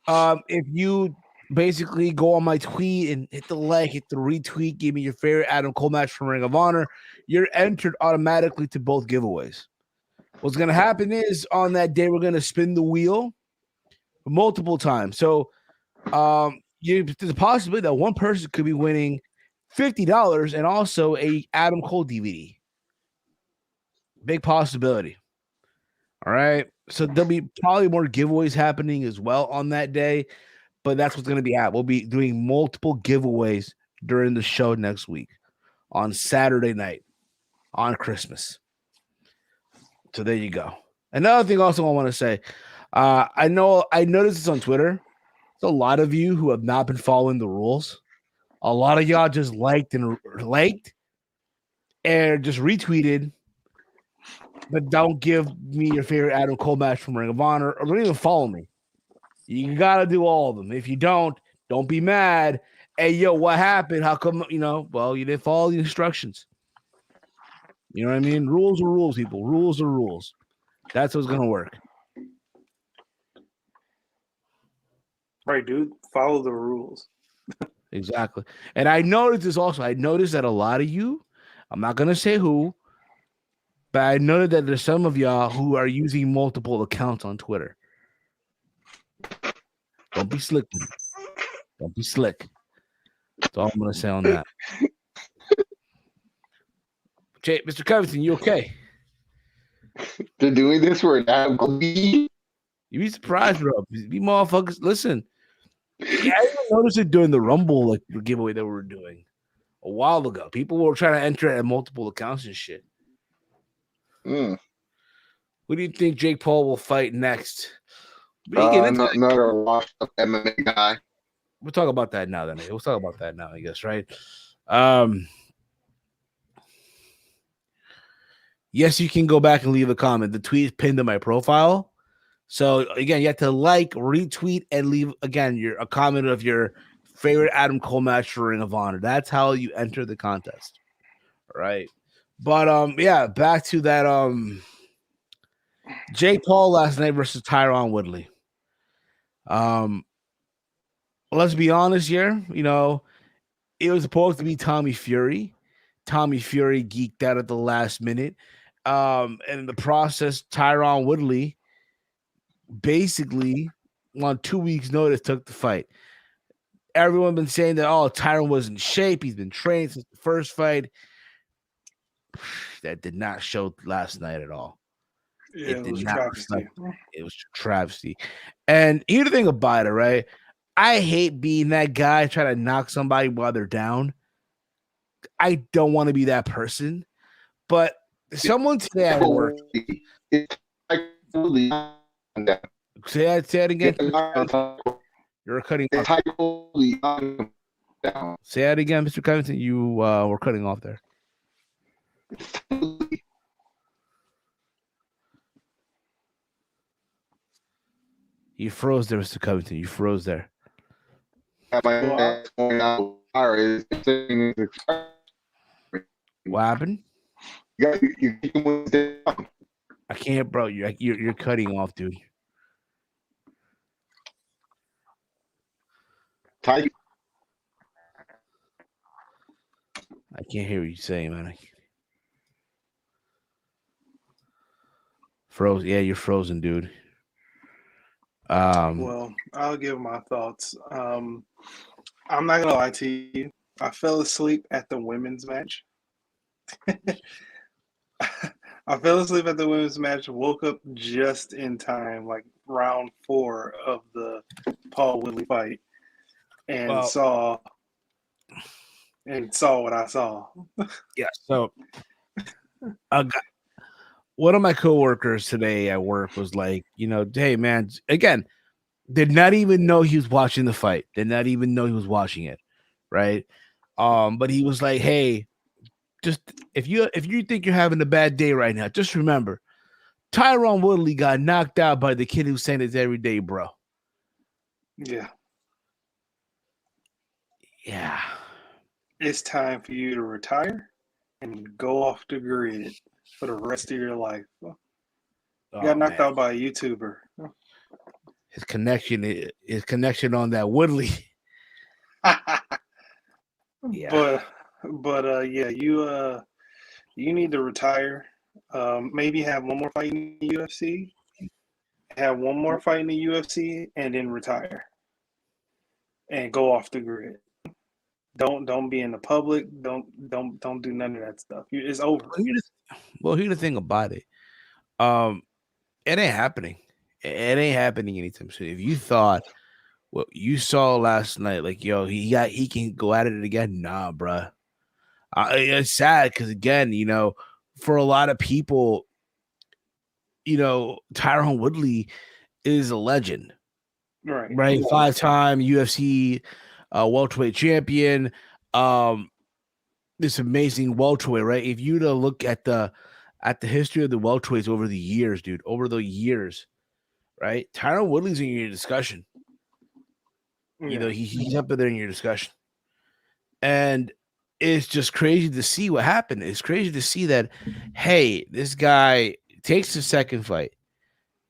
if you basically go on my tweet and hit the like, hit the retweet, give me your favorite Adam Cole match from Ring of Honor, you're entered automatically to both giveaways. What's going to happen is on that day, we're going to spin the wheel multiple times. So there's a possibility that one person could be winning $50 and also a Adam Cole DVD. Big possibility. All right. So there'll be probably more giveaways happening as well on that day, but that's what's going to be at. We'll be doing multiple giveaways during the show next week on Saturday night on Christmas. So there you go. Another thing also I want to say, I noticed this on Twitter. There's a lot of you who have not been following the rules. A lot of y'all just liked and just retweeted, but don't give me your favorite Adam Cole match from Ring of Honor, or don't even follow me. You got to do all of them. If you don't be mad. Hey, yo, what happened? How come, well, you didn't follow the instructions. You know what I mean? Rules are rules, people. Rules are rules. That's what's going to work. Right, dude. Follow the rules. Exactly. And I noticed this also. I noticed that a lot of you, I'm not going to say who, but I noticed that there's some of y'all who are using multiple accounts on Twitter. Don't be slick. Don't be slick. That's all I'm going to say on that. Mr. Covington, you okay? They're doing this for an Adam Cole. You'd be surprised, bro. Be motherfuckers. Listen. Yeah, I even noticed it during the Rumble giveaway that we were doing a while ago. People were trying to enter at multiple accounts and shit. Who do you think Jake Paul will fight next? Not a washed up MMA guy. We'll talk about that now. We'll talk about that now, I guess, right? Yes, you can go back and leave a comment. The tweet is pinned to my profile. So again, you have to like, retweet, and leave a comment of your favorite Adam Cole match for Ring of Honor. That's how you enter the contest. All right. But back to that Jake Paul last night versus Tyron Woodley. Let's be honest here, it was supposed to be Tommy Fury. Tommy Fury geeked out at the last minute. And in the process, Tyron Woodley basically on 2 weeks' notice took the fight. Everyone been saying that Tyron was in shape. He's been trained since the first fight. That did not show last night at all. Yeah, it was travesty. It was travesty. And here's the thing about it, right? I hate being that guy trying to knock somebody while they're down. I don't want to be that person. But someone today at work. Say that again. You're cutting off. Say that again, Mr. Covington. You were cutting off there. You froze there, Mr. Covington. You froze there. What happened? I can't, bro. You're cutting off, dude. I can't hear what you're saying, man. Frozen. Yeah, you're frozen, dude. Well, I'll give my thoughts. I'm not gonna lie to you. I fell asleep at the women's match. I fell asleep at the women's match. Woke up just in time, like round 4 of the Paul Woodley fight, and saw what I saw. Yeah. So, one of my coworkers today at work was like, hey man, again, did not even know he was watching the fight. Did not even know he was watching it, right? But he was like, hey, just if you think you're having a bad day right now, just remember, Tyron Woodley got knocked out by the kid who's saying it's every day, bro. Yeah. Yeah. It's time for you to retire and go off the grid for the rest of your life. Got knocked out by a YouTuber. His connection on that Woodley. Yeah. But yeah, you need to retire. Maybe have one more fight in the UFC. Have one more fight in the UFC and then retire. And go off the grid. Don't be in the public. Don't do none of that stuff. It's over. Well, here's the thing about it. It ain't happening. It ain't happening anytime soon. If you thought what you saw last night, like he can go at it again, nah, bruh. It's sad because again, for a lot of people, Tyron Woodley is a legend, right? 5-time UFC welterweight champion. This amazing welterweight, right? If you to look at the history of the welterweights over the years, dude, right? Tyron Woodley's in your discussion. Yeah. He's up there in your discussion. And it's just crazy to see what happened. It's crazy to see that, hey, this guy takes the second fight,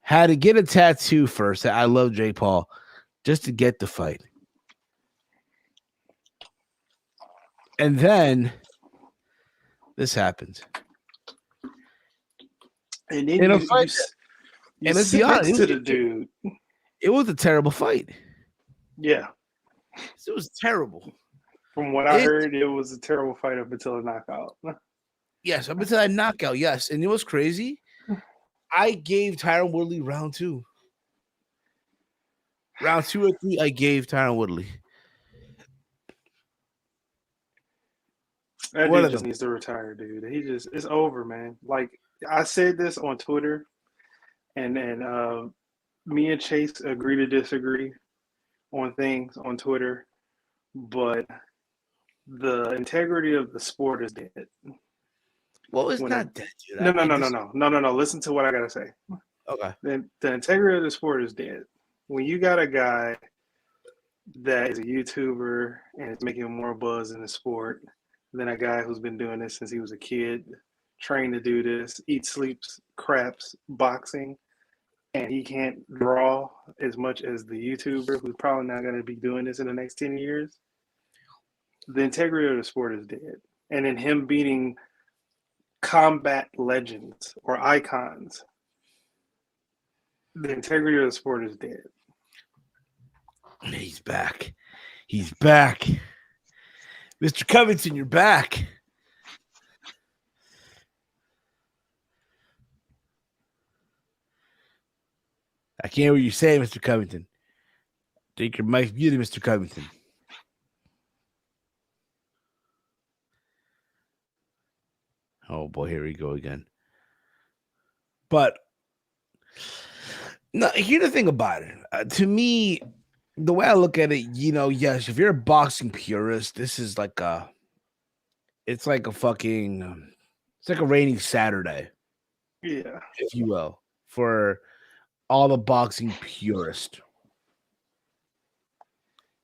had to get a tattoo first that I love Jake Paul just to get the fight. And then this happens. And then you let's be honest, to the dude. It was a terrible fight. Yeah. It was terrible. From what I heard, it was a terrible fight up until a knockout. Yes, up until that knockout, yes. And it was crazy. I gave Tyron Woodley round 2. Round 2 or 3, I gave Tyron Woodley. That dude just needs to retire, dude. It's over, man. Like I said this on Twitter, and me and Chase agree to disagree on things on Twitter, but the integrity of the sport is dead. Well, it's not dead, dude. No. Listen to what I gotta say. Okay. The integrity of the sport is dead. When you got a guy that is a YouTuber and is making more buzz in the sport than a guy who's been doing this since he was a kid, trained to do this, eats, sleeps, craps, boxing, and he can't draw as much as the YouTuber who's probably not going to be doing this in the next 10 years, the integrity of the sport is dead. And then him beating combat legends or icons, the integrity of the sport is dead. He's back. He's back. Mr. Covington, you're back. I can't hear what you say, Mr. Covington. Take your mic muted, Mr. Covington. Oh boy, here we go again. But no, here's the thing about it. To me, the way I look at it, yes, if you're a boxing purist, this is like it's like a rainy Saturday. Yeah. If you will, for all the boxing purists.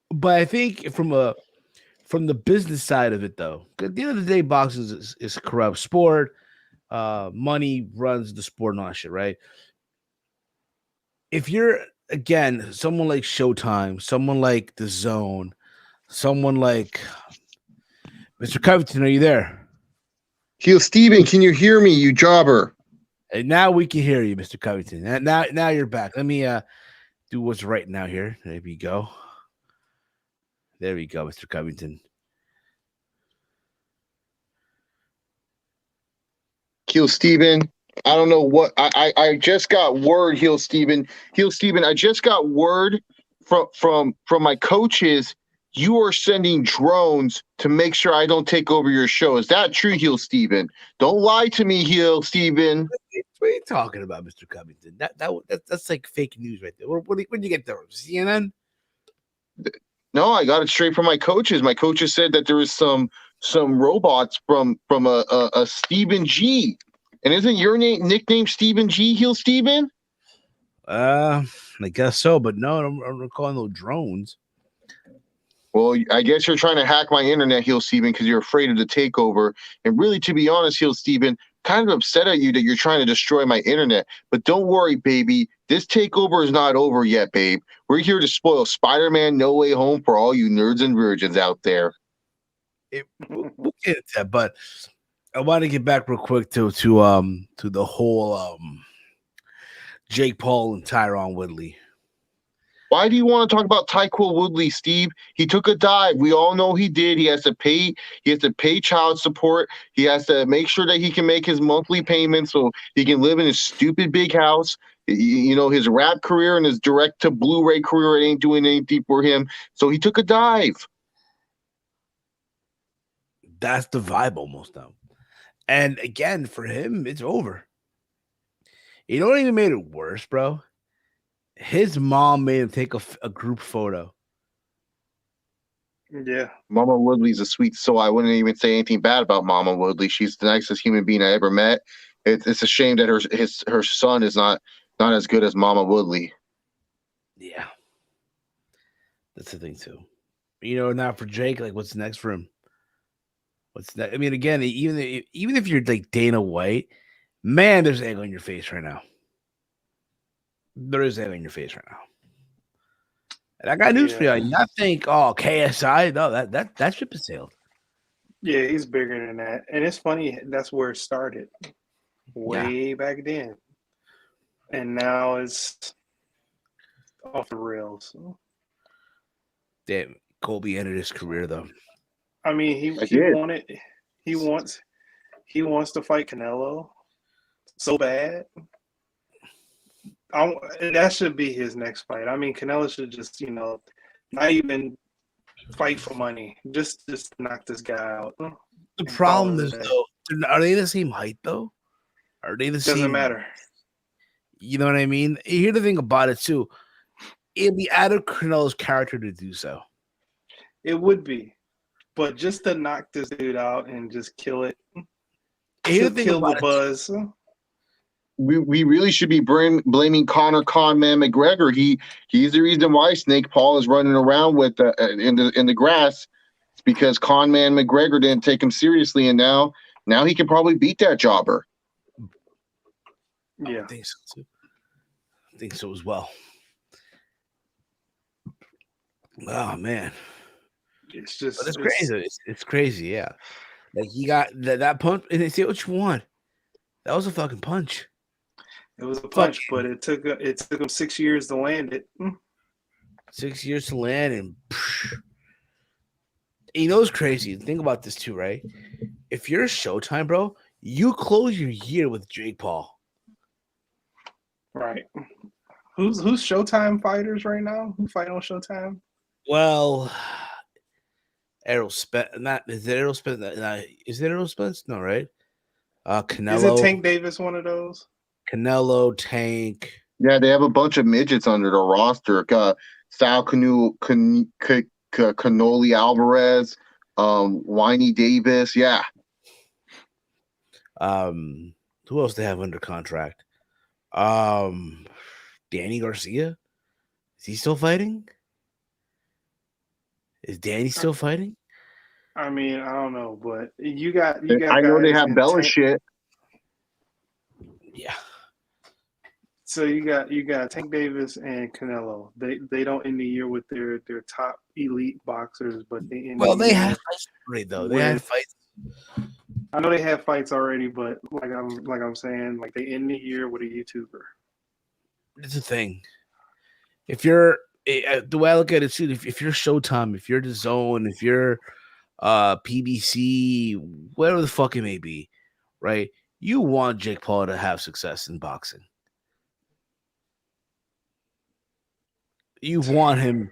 But I think from the business side of it, though, at the end of the day, boxing is a corrupt sport. Money runs the sport and all that shit, right? If you're, again, someone like Showtime, someone like The Zone, someone like Mr. Covington, are you there? Heel Steven, can you hear me, you jobber? And now we can hear you, Mr. Covington. Now you're back. Let me do what's right now here. There we go. There we go, Mr. Covington. Heel Steven, I don't know what I just got word, Heel Steven. Heel Steven, I just got word from my coaches. You are sending drones to make sure I don't take over your show. Is that true, Heel Steven? Don't lie to me, Heel Steven. What are you talking about, Mr. Covington? That's like fake news right there. Where'd you get that from? CNN? No, I got it straight from my coaches. My coaches said that there was some robots from a Stephen G. And isn't your nickname Stephen G, Heel Steven? I guess so, but no, I'm calling those drones. Well, I guess you're trying to hack my internet, Heel Steven, because you're afraid of the takeover. And really, to be honest, Heel Steven, kind of upset at you that you're trying to destroy my internet. But don't worry, baby. This takeover is not over yet, babe. We're here to spoil Spider-Man No Way Home for all you nerds and virgins out there. We'll get into that, but I want to get back real quick to the whole Jake Paul and Tyron Woodley. Why do you want to talk about Tyquil Woodley, Steve? He took a dive. We all know he did. He has to pay. He has to pay child support. He has to make sure that he can make his monthly payments so he can live in his stupid big house. You know, his rap career and his direct to Blu-ray career, it ain't doing anything for him. So he took a dive. That's the vibe almost now. And again, for him, it's over. You know what even made it worse, bro? His mom made him take a group photo. Yeah. Mama Woodley's a sweet soul. I wouldn't even say anything bad about Mama Woodley. She's the nicest human being I ever met. It's a shame that her son is not as good as Mama Woodley. Yeah. That's the thing, too. You know, now for Jake, like, what's next for him? What's that? I mean, again, even if you're like Dana White, man, there's egg on your face right now. There is egg on your face right now. And I got news for you. Not think, oh, KSI. No, that ship has sailed. Yeah, he's bigger than that. And it's funny, that's where it started. Way back then. And now it's off the rails. Damn, Colby ended his career though. I mean, he wants to fight Canelo so bad. That should be his next fight. I mean, Canelo should just, not even fight for money. Just knock this guy out. The problem is, though, are they the same height, though? Are they the same? Doesn't matter. You know what I mean? Here's the thing about it, too. It'd be out of Canelo's character to do so. It would be. But just to knock this dude out and just kill it. Here's kill the buzz. We really should be blaming Conor Conman McGregor. He's the reason why Snake Paul is running around with in the grass. It's because Conman McGregor didn't take him seriously, and now he can probably beat that jobber. Yeah, I think so too. I think so as well. Oh man, it's just it's crazy. It's crazy. Yeah, like he got that punch, and they say what you want. That was a fucking punch. It was a punch, but it took him 6 years to land it. 6 years to land, and you know it's crazy. Think about this too, right? If you're Showtime, bro, you close your year with Jake Paul. Right. Who's Showtime fighters right now? Who fight on Showtime? Well, Errol Spence. Is it Errol Spence? Is it Errol Spence? No, right? Canelo. Is it Tank Davis one of those? Canelo, Tank. Yeah, they have a bunch of midgets under the roster. Sal Canoli Alvarez, Whiny Davis. Yeah. Who else they have under contract? Danny Garcia. Is he still fighting? Is Danny still fighting? I mean, I don't know, but you got. I know they have Bella shit. Yeah. So you got Tank Davis and Canelo. They don't end the year with their top elite boxers, but they end Well, the they year had fights already, though. They had with. fights. I know they have fights already, but like I'm saying, like they end the year with a YouTuber. It's a thing. If you're the way I look at it too, if you're Showtime, if you're DAZN, if you're PBC, whatever the fuck it may be, right? You want Jake Paul to have success in boxing. You want him.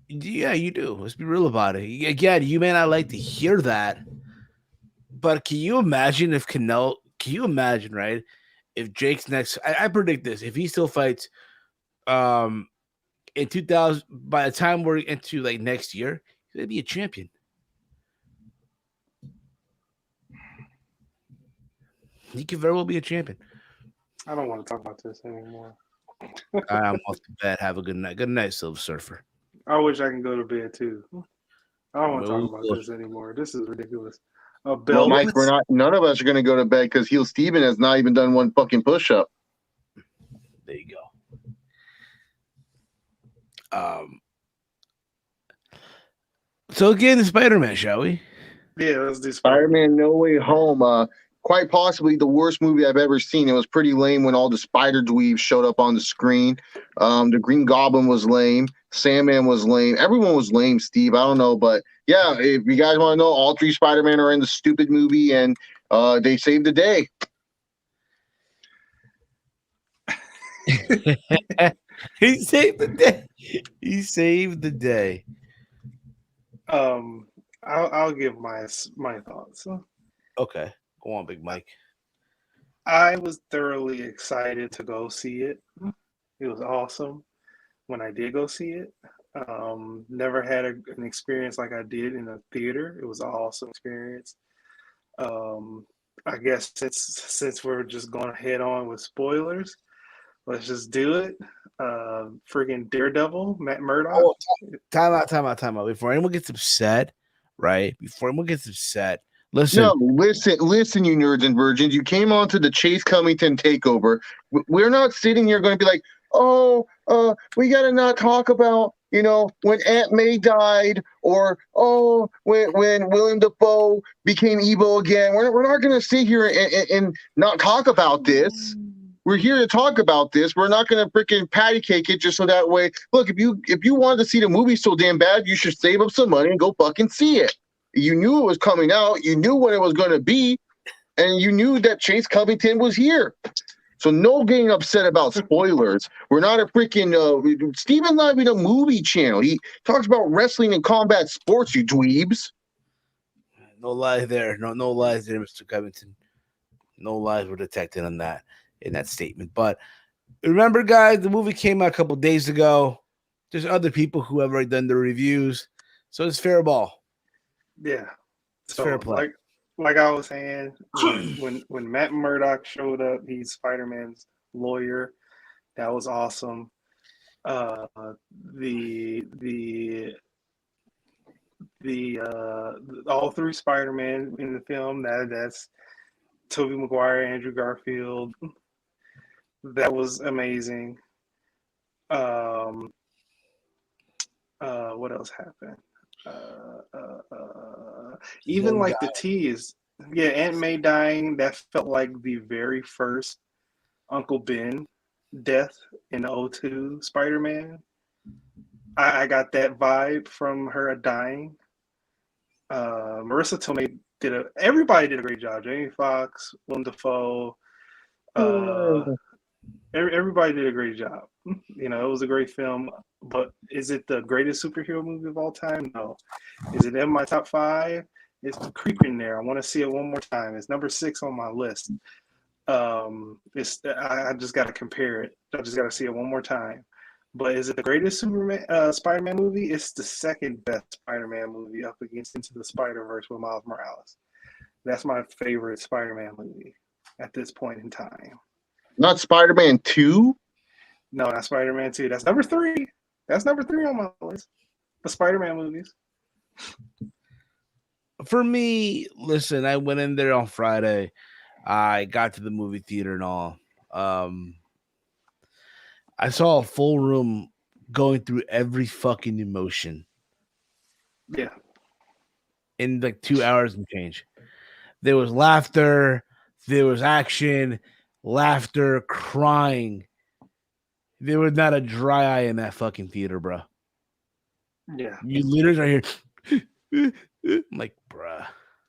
Yeah, you do. Let's be real about it. Again, you may not like to hear that, but can you imagine if Canelo? Can you imagine, right? If Jake's next, I predict this. If he still fights, in 2000, by the time we're into like next year, he's gonna be a champion. He could very well be a champion. I don't want to talk about this anymore. I'm off to bed. Have a good night. Good night, Silver Surfer. I wish I can go to bed too. I don't want to talk about Well, this anymore. This is ridiculous. A Well, belt. Mike, none of us are going to go to bed because Heel Steven has not even done one fucking push-up. There you go. So again, the Spider-Man, shall we? Yeah, let's do Spider-Man No Way Home. Quite possibly the worst movie I've ever seen. It was pretty lame when all the spider dweebs showed up on the screen. The Green Goblin was lame. Sandman was lame. Everyone was lame, Steve. I don't know, but yeah, if you guys want to know, all three Spider-Man are in the stupid movie, and they saved the day. He saved the day. He saved the day. I'll give my thoughts. Okay, go on, Big Mike. I was thoroughly excited to go see it. It was awesome when I did go see it. Never had an experience like I did in a theater. It was an awesome experience. I guess since we're just going head on with spoilers, let's just do it. Friggin' Daredevil, Matt Murdock. Oh, time out. Before anyone gets upset, right? Listen. No, listen, you nerds and virgins. You came on to the Chase Covington takeover. We're not sitting here going to be like, we got to not talk about, when Aunt May died, or when William Dafoe became evil again. We're not going to sit here and not talk about this. We're here to talk about this. We're not going to freaking patty cake it just so that way. Look, if you wanted to see the movie so damn bad, you should save up some money and go fucking see it. You knew it was coming out. You knew when it was going to be, and you knew that Chase Covington was here. So no getting upset about spoilers. We're not a freaking Steven's not even a movie channel. He talks about wrestling and combat sports, you dweebs. No lies there. No lies there, Mr. Covington. No lies were detected in that statement. But remember, guys, the movie came out a couple days ago. There's other people who have already done the reviews, so it's fair ball. Yeah, it's fair play. Like I was saying, when Matt Murdock showed up, he's Spider-Man's lawyer. That was awesome. The all three Spider-Man in the film, that's Tobey Maguire, Andrew Garfield. That was amazing. What else happened? Even like the tease, Aunt May dying, that felt like the very first Uncle Ben death in the 02 Spider-Man. I got that vibe from her dying. Marissa Tomei everybody did a great job. Jamie Foxx, Willem Dafoe, everybody did a great job. It was a great film, but is it the greatest superhero movie of all time? No. Is it in my top 5? It's creeping there. I want to see it one more time. It's number 6 on my list. I just got to compare it. I just got to see it one more time. But is it the greatest Spider-Man movie? It's the second best Spider-Man movie, up against Into the Spider-Verse with Miles Morales. That's my favorite Spider-Man movie at this point in time. Not Spider-Man 2? No, not Spider-Man 2. That's number 3. That's number 3 on my list. The Spider-Man movies. For me, listen, I went in there on Friday. I got to the movie theater and all. I saw a full room going through every fucking emotion Yeah. in like 2 hours and change. There was laughter, there was action, laughter, crying. There was not a dry eye in that fucking theater, bro. Yeah. You literally are here. I'm like, bruh,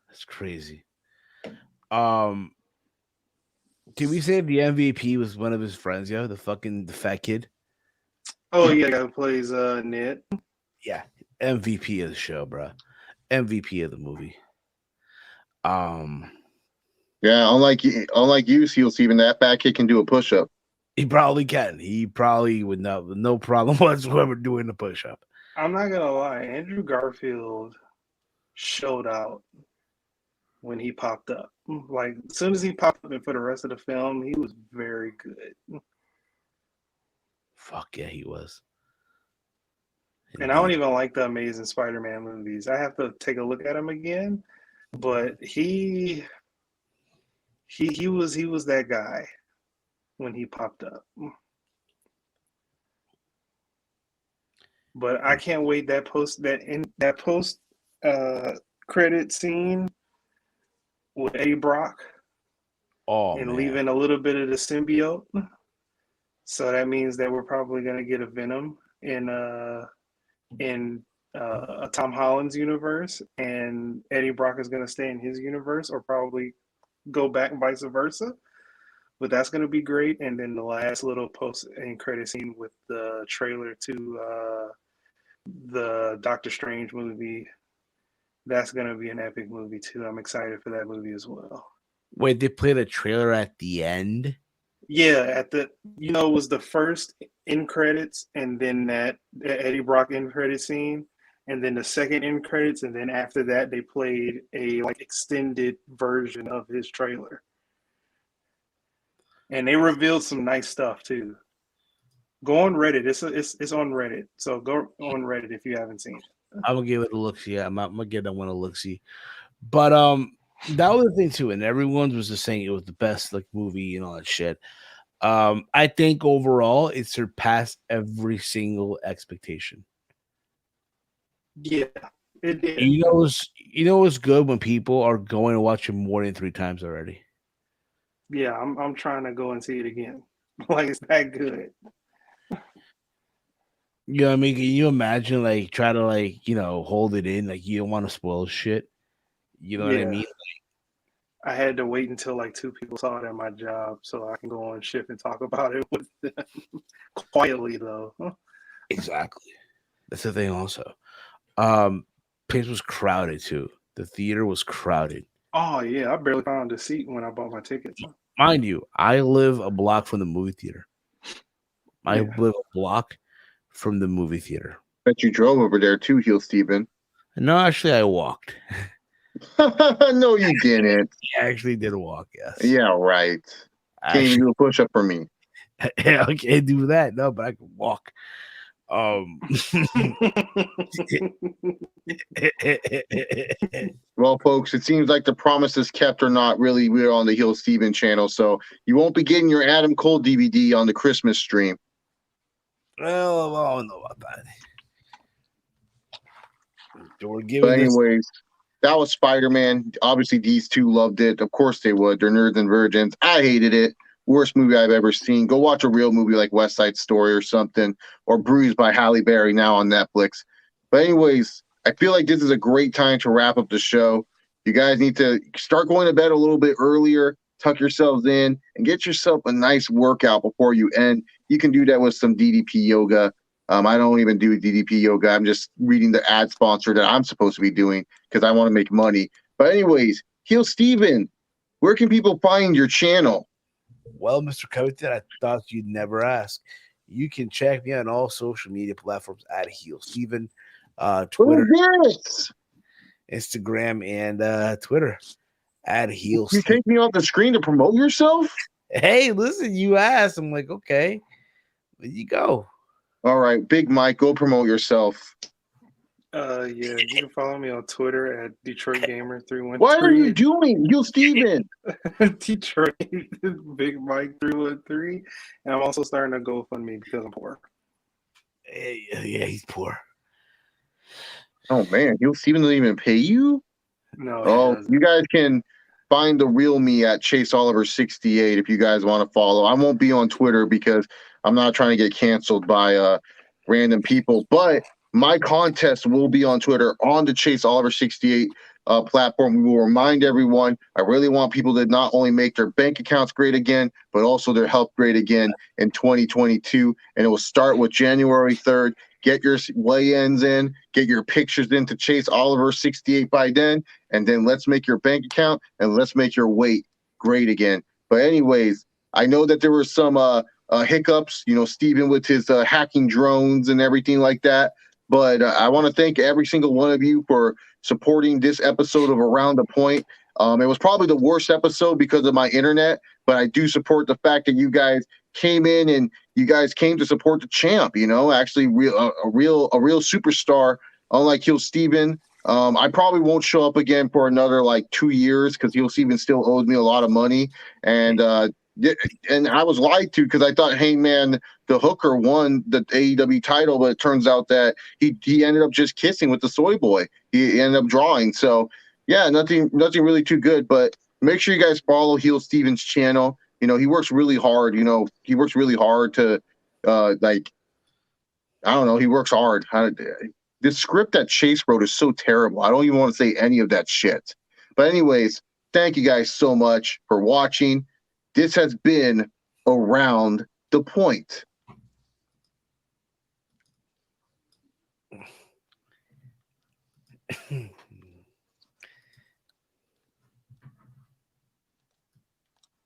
that's crazy. Can we say the MVP was one of his friends, yo? The fat kid? Oh yeah, guy who plays Ned. Yeah. MVP of the show, bro. MVP of the movie. Yeah, unlike you, Seal Steven, that fat kid can do a push-up. He probably can. He probably would no problem whatsoever doing the push-up. I'm not gonna lie, Andrew Garfield showed out when he popped up. Like as soon as he popped up and for the rest of the film, he was very good. Fuck yeah, he was. And I don't even like the Amazing Spider-Man movies. I have to take a look at him again. But he was that guy when he popped up. But I can't wait that post credit scene with Eddie Brock and leaving a little bit of the symbiote. So that means that we're probably gonna get a Venom in Tom Holland's universe, and Eddie Brock is gonna stay in his universe, or probably go back and vice versa. But that's gonna be great. And then the last little post and credit scene with the trailer to the Doctor Strange movie. That's gonna be an epic movie too. I'm excited for that movie as well. Wait, they played a trailer at the end? Yeah, it was the first end credits, and then that Eddie Brock end credit scene, and then the second end credits, and then after that they played a extended version of his trailer. And they revealed some nice stuff too. Go on Reddit. It's on Reddit. So go on Reddit if you haven't seen it. I'm gonna give it a look. See, I'm gonna give that one a look. See, but that was the thing too, and everyone was just saying it was the best movie and all that shit. I think overall it surpassed every single expectation. Yeah, it did. You know what's good when people are going to watch it more than 3 times already. Yeah, I'm trying to go and see it again. It's that good. You know what I mean? Can you imagine try to hold it in? You don't want to spoil shit. You know what I mean? I had to wait until 2 people saw it at my job so I can go on shift and talk about it with them quietly though. Exactly. That's the thing also. Place was crowded too. The theater was crowded. Oh yeah, I barely found a seat when I bought my tickets. Mind you, I live a block from the movie theater. I live a block from the movie theater. Bet you drove over there too, Heel Steven. No, actually I walked. No, you didn't. I actually did walk, yes. Yeah, right. Can't even do a push-up for me. Yeah, I can't do that. No, but I can walk. Well, folks, it seems like the promises kept are not really we're on the Heel Steven channel, so you won't be getting your Adam Cole DVD on the Christmas stream. Well, I don't know about that. But anyways, that was Spider-Man. Obviously, these two loved it. Of course they would. They're nerds and virgins. I hated it. Worst movie I've ever seen. Go watch a real movie like West Side Story or something, or Bruised by Halle Berry now on Netflix. But anyways, I feel like this is a great time to wrap up the show. You guys need to start going to bed a little bit earlier, tuck yourselves in, and get yourself a nice workout before you end. You can do that with some DDP yoga. I don't even do DDP yoga. I'm just reading the ad sponsor that I'm supposed to be doing because I want to make money. But anyways, Heel Steven, where can people find your channel? Well, Mr. Covington, I thought you'd never ask. You can check me on all social media platforms at Heel Steven, Twitter, Instagram, and Twitter at Heel You Steven. take me off the screen to promote yourself? Hey, listen, you asked. I'm like, okay, there you go. All right, Big Mike, go promote yourself. Yeah, you can follow me on Twitter at Detroit Gamer 313. What are you doing, Gil Steven? Detroit Big Mike 313, and I'm also starting a GoFundMe because I'm poor. Yeah, he's poor. Oh man, Gil Steven doesn't even pay you. No, Oh, he you guys can find the real me at Chase Oliver 68 if you guys want to follow. I won't be on Twitter because I'm not trying to get canceled by random people, but my contest will be on Twitter on the Chase Oliver 68 platform. We will remind everyone. I really want people to not only make their bank accounts great again, but also their health great again in 2022. And it will start with January 3rd. Get your weigh-ins in, get your pictures into Chase Oliver 68 by then, and then let's make your bank account and let's make your weight great again. But anyways, I know that there were some hiccups, Steven with his hacking drones and everything like that. But I want to thank every single one of you for supporting this episode of Around the Point. It was probably the worst episode because of my internet, but I do support the fact that you guys came in and you guys came to support the champ. Actually, a real superstar. Unlike Hill Steven, I probably won't show up again for another like 2 years because Hill Steven still owes me a lot of money, and I was lied to because I thought Hangman the Hooker won the AEW title, but it turns out that he ended up just kissing with the soy boy. He ended up drawing. So yeah, nothing really too good. But make sure you guys follow Heel Steven's channel. He works really hard. He works really hard to I don't know. He works hard. The script that Chase wrote is so terrible. I don't even want to say any of that shit. But anyways, thank you guys so much for watching. This has been Around the Point.